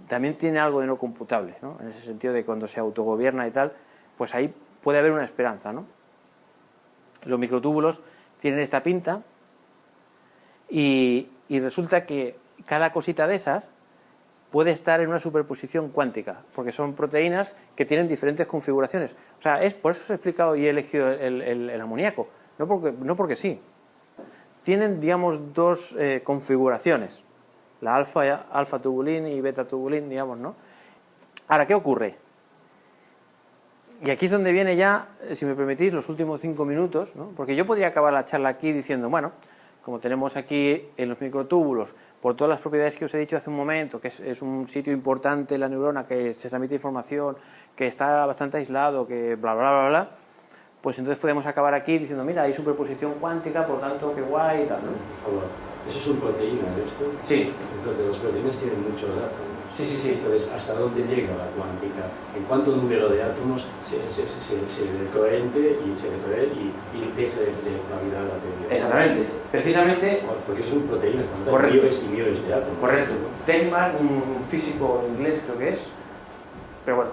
también tiene algo de no computable, ¿no? En ese sentido de cuando se autogobierna y tal, pues ahí puede haber una esperanza, ¿no? Los microtúbulos tienen esta pinta y resulta que cada cosita de esas puede estar en una superposición cuántica, porque son proteínas que tienen diferentes configuraciones. O sea, por eso os he explicado y he elegido el amoníaco, no porque sí. Tienen, digamos, dos configuraciones, la alfa-tubulín y beta-tubulín, digamos, ¿no? Ahora, ¿qué ocurre? Y aquí es donde viene ya, si me permitís, los últimos 5 minutos, ¿no? Porque yo podría acabar la charla aquí diciendo, bueno, como tenemos aquí en los microtúbulos, por todas las propiedades que os he dicho hace un momento, que es un sitio importante en la neurona, que se transmite información, que está bastante aislado, que bla, bla, bla, bla, pues entonces podemos acabar aquí diciendo, mira, hay superposición cuántica, por tanto, qué guay y tal, ¿no? ¿Eso son proteínas, esto? Sí. Entonces, las proteínas tienen muchos átomos. Sí, sí, sí. Entonces, ¿hasta dónde llega la cuántica? ¿En cuánto número de átomos se coherente y deja de validar la teoría? Exactamente. Precisamente... Porque son proteínas, correcto, millones y millones de átomos. Correcto. Teilhard, un físico inglés creo que es, pero bueno,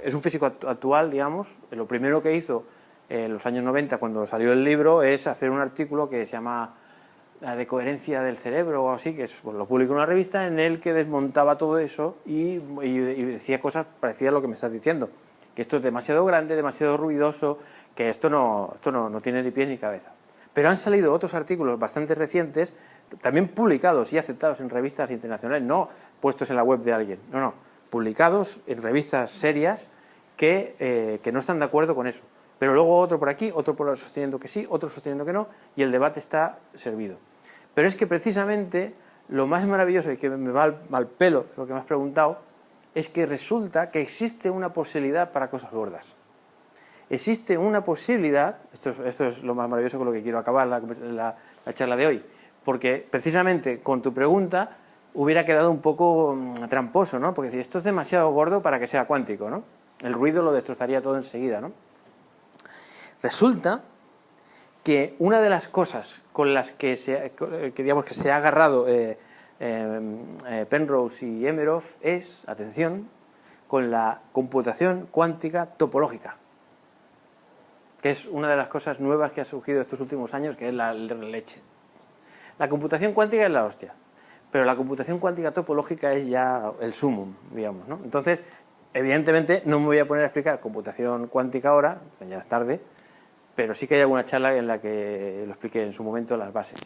es un físico actual, digamos. Lo primero que hizo en los años 90, cuando salió el libro, es hacer un artículo que se llama La de coherencia del cerebro o así, que lo publicó en una revista en el que desmontaba todo eso y decía cosas parecidas a lo que me estás diciendo, que esto es demasiado grande, demasiado ruidoso, que esto no tiene ni pies ni cabeza. Pero han salido otros artículos bastante recientes, también publicados y aceptados en revistas internacionales, no puestos en la web de alguien, no, publicados en revistas serias que no están de acuerdo con eso. Pero luego otro por aquí, otro sosteniendo que sí, otro sosteniendo que no, y el debate está servido. Pero es que precisamente lo más maravilloso y que me va al pelo de lo que me has preguntado es que resulta que existe una posibilidad para cosas gordas. Existe una posibilidad, esto es lo más maravilloso con lo que quiero acabar la charla de hoy, porque precisamente con tu pregunta hubiera quedado un poco tramposo, ¿no? Porque esto es demasiado gordo para que sea cuántico, ¿no? El ruido lo destrozaría todo enseguida, ¿no? Resulta que una de las cosas con las que se ha agarrado Penrose y Emerov es, atención, con la computación cuántica topológica, que es una de las cosas nuevas que ha surgido estos últimos años, que es la leche. La computación cuántica es la hostia, pero la computación cuántica topológica es ya el sumum, digamos, ¿no? Entonces, evidentemente, no me voy a poner a explicar computación cuántica ahora, ya es tarde, pero sí que hay alguna charla en la que lo expliqué en su momento las bases.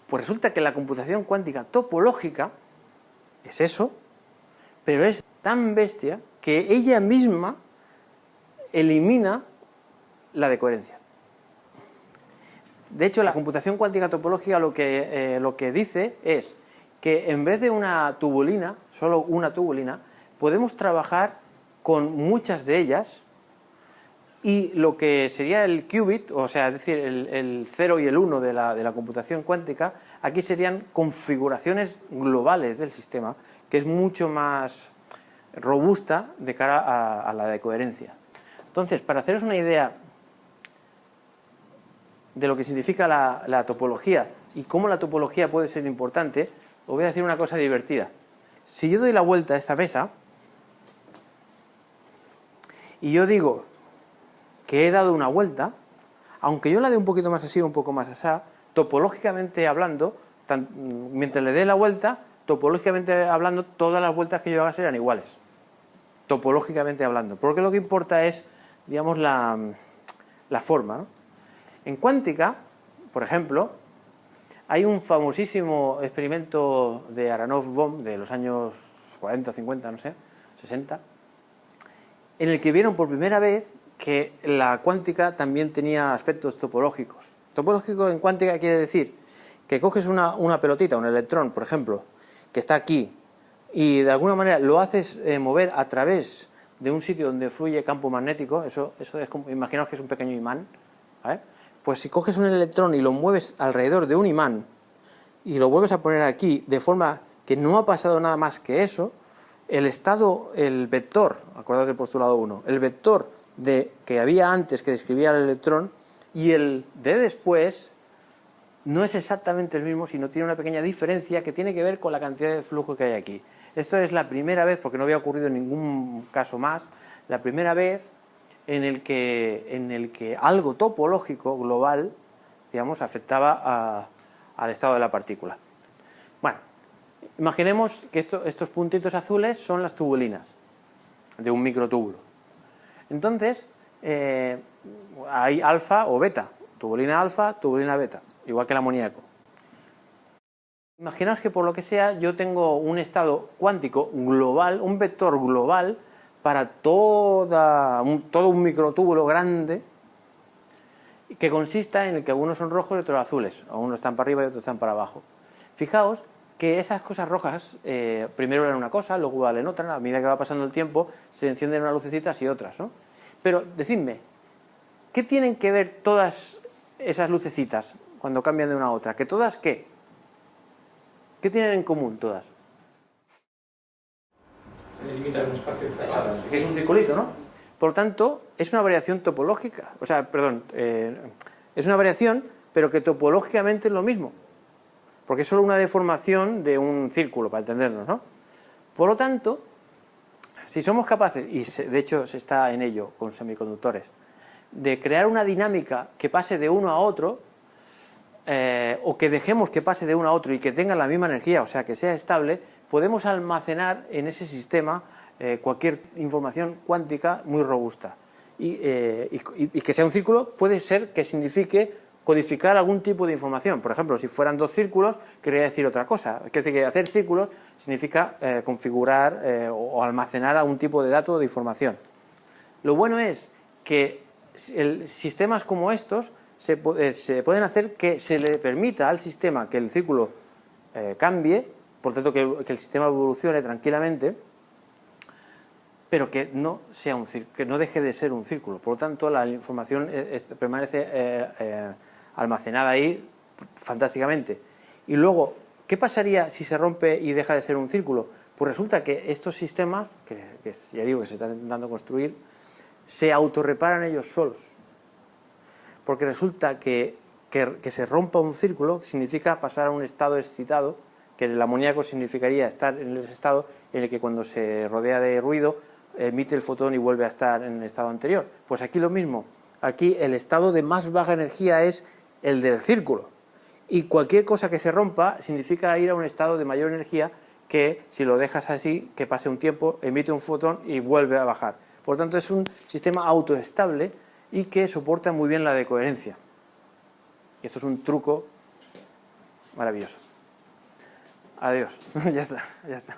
Pues resulta que la computación cuántica topológica es eso, pero es tan bestia que ella misma elimina la decoherencia. De hecho, la computación cuántica topológica lo que dice es que en vez de una tubulina, solo una tubulina, podemos trabajar con muchas de ellas, y lo que sería el qubit, o sea, es decir, el 0 y el 1 de la computación cuántica, aquí serían configuraciones globales del sistema, que es mucho más robusta de cara a la decoherencia. Entonces, para haceros una idea de lo que significa la topología y cómo la topología puede ser importante, os voy a decir una cosa divertida. Si yo doy la vuelta a esta mesa y yo digo que he dado una vuelta, aunque yo la dé un poquito más así o un poco más así, topológicamente hablando, mientras le dé la vuelta, topológicamente hablando, todas las vueltas que yo haga serán iguales. Topológicamente hablando. Porque lo que importa es, digamos, la forma, ¿no? En cuántica, por ejemplo, hay un famosísimo experimento de Aharonov-Bohm de los años 40, 50, no sé, 60, en el que vieron por primera vez que la cuántica también tenía aspectos topológicos. Topológico en cuántica quiere decir que coges una pelotita, un electrón, por ejemplo, que está aquí, y de alguna manera lo haces mover a través de un sitio donde fluye campo magnético, eso es como, imaginaos que es un pequeño imán, ¿vale? Pues si coges un electrón y lo mueves alrededor de un imán y lo vuelves a poner aquí de forma que no ha pasado nada más que eso, el vector, acordaos del postulado 1, el vector que había antes que describía el electrón y el de después no es exactamente el mismo, sino tiene una pequeña diferencia que tiene que ver con la cantidad de flujo que hay aquí. Esto es la primera vez, porque no había ocurrido en ningún caso más, la primera vez en el que algo topológico global, digamos, afectaba al estado de la partícula. Bueno, imaginemos que estos puntitos azules son las tubulinas de un microtúbulo. Entonces, hay alfa o beta, tubulina alfa, tubulina beta, igual que el amoníaco. Imaginaos que por lo que sea yo tengo un estado cuántico global, un vector global para todo un microtúbulo grande que consista en el que algunos son rojos y otros azules, algunos están para arriba y otros están para abajo. Fijaos que esas cosas rojas primero valen una cosa, luego valen otra, a medida que va pasando el tiempo se encienden unas lucecitas y otras, ¿no? Pero decidme, ¿qué tienen que ver todas esas lucecitas cuando cambian de una a otra? ¿Que todas qué? ¿Qué tienen en común todas? Se delimita un espacio cerrado. Que es un circulito, ¿no? Por lo tanto, es una variación topológica, o sea, perdón, es una variación, pero que topológicamente es lo mismo, porque es solo una deformación de un círculo, para entendernos, ¿no? Por lo tanto, si somos capaces, y de hecho se está en ello con semiconductores, de crear una dinámica que pase de uno a otro, o que dejemos que pase de uno a otro y que tenga la misma energía, o sea, que sea estable, podemos almacenar en ese sistema cualquier información cuántica muy robusta. Y que sea un círculo puede ser que signifique codificar algún tipo de información. Por ejemplo, si fueran dos círculos, querría decir otra cosa. Quiere decir que hacer círculos significa configurar o almacenar algún tipo de dato o de información. Lo bueno es que sistemas como estos se pueden hacer que se le permita al sistema que el círculo cambie, por tanto que el sistema evolucione tranquilamente, pero que no sea que no deje de ser un círculo. Por lo tanto, la información permanece almacenada ahí fantásticamente. Y luego, ¿qué pasaría si se rompe y deja de ser un círculo? Pues resulta que estos sistemas, que ya digo que se están intentando construir, se autorreparan ellos solos. Porque resulta que se rompa un círculo significa pasar a un estado excitado, que el amoníaco significaría estar en el estado en el que cuando se rodea de ruido emite el fotón y vuelve a estar en el estado anterior. Pues aquí lo mismo. Aquí el estado de más baja energía es el del círculo. Y cualquier cosa que se rompa significa ir a un estado de mayor energía que si lo dejas así, que pase un tiempo, emite un fotón y vuelve a bajar. Por lo tanto, es un sistema autoestable y que soporta muy bien la decoherencia. Y esto es un truco Maravilloso. Adiós. Ya está, ya está.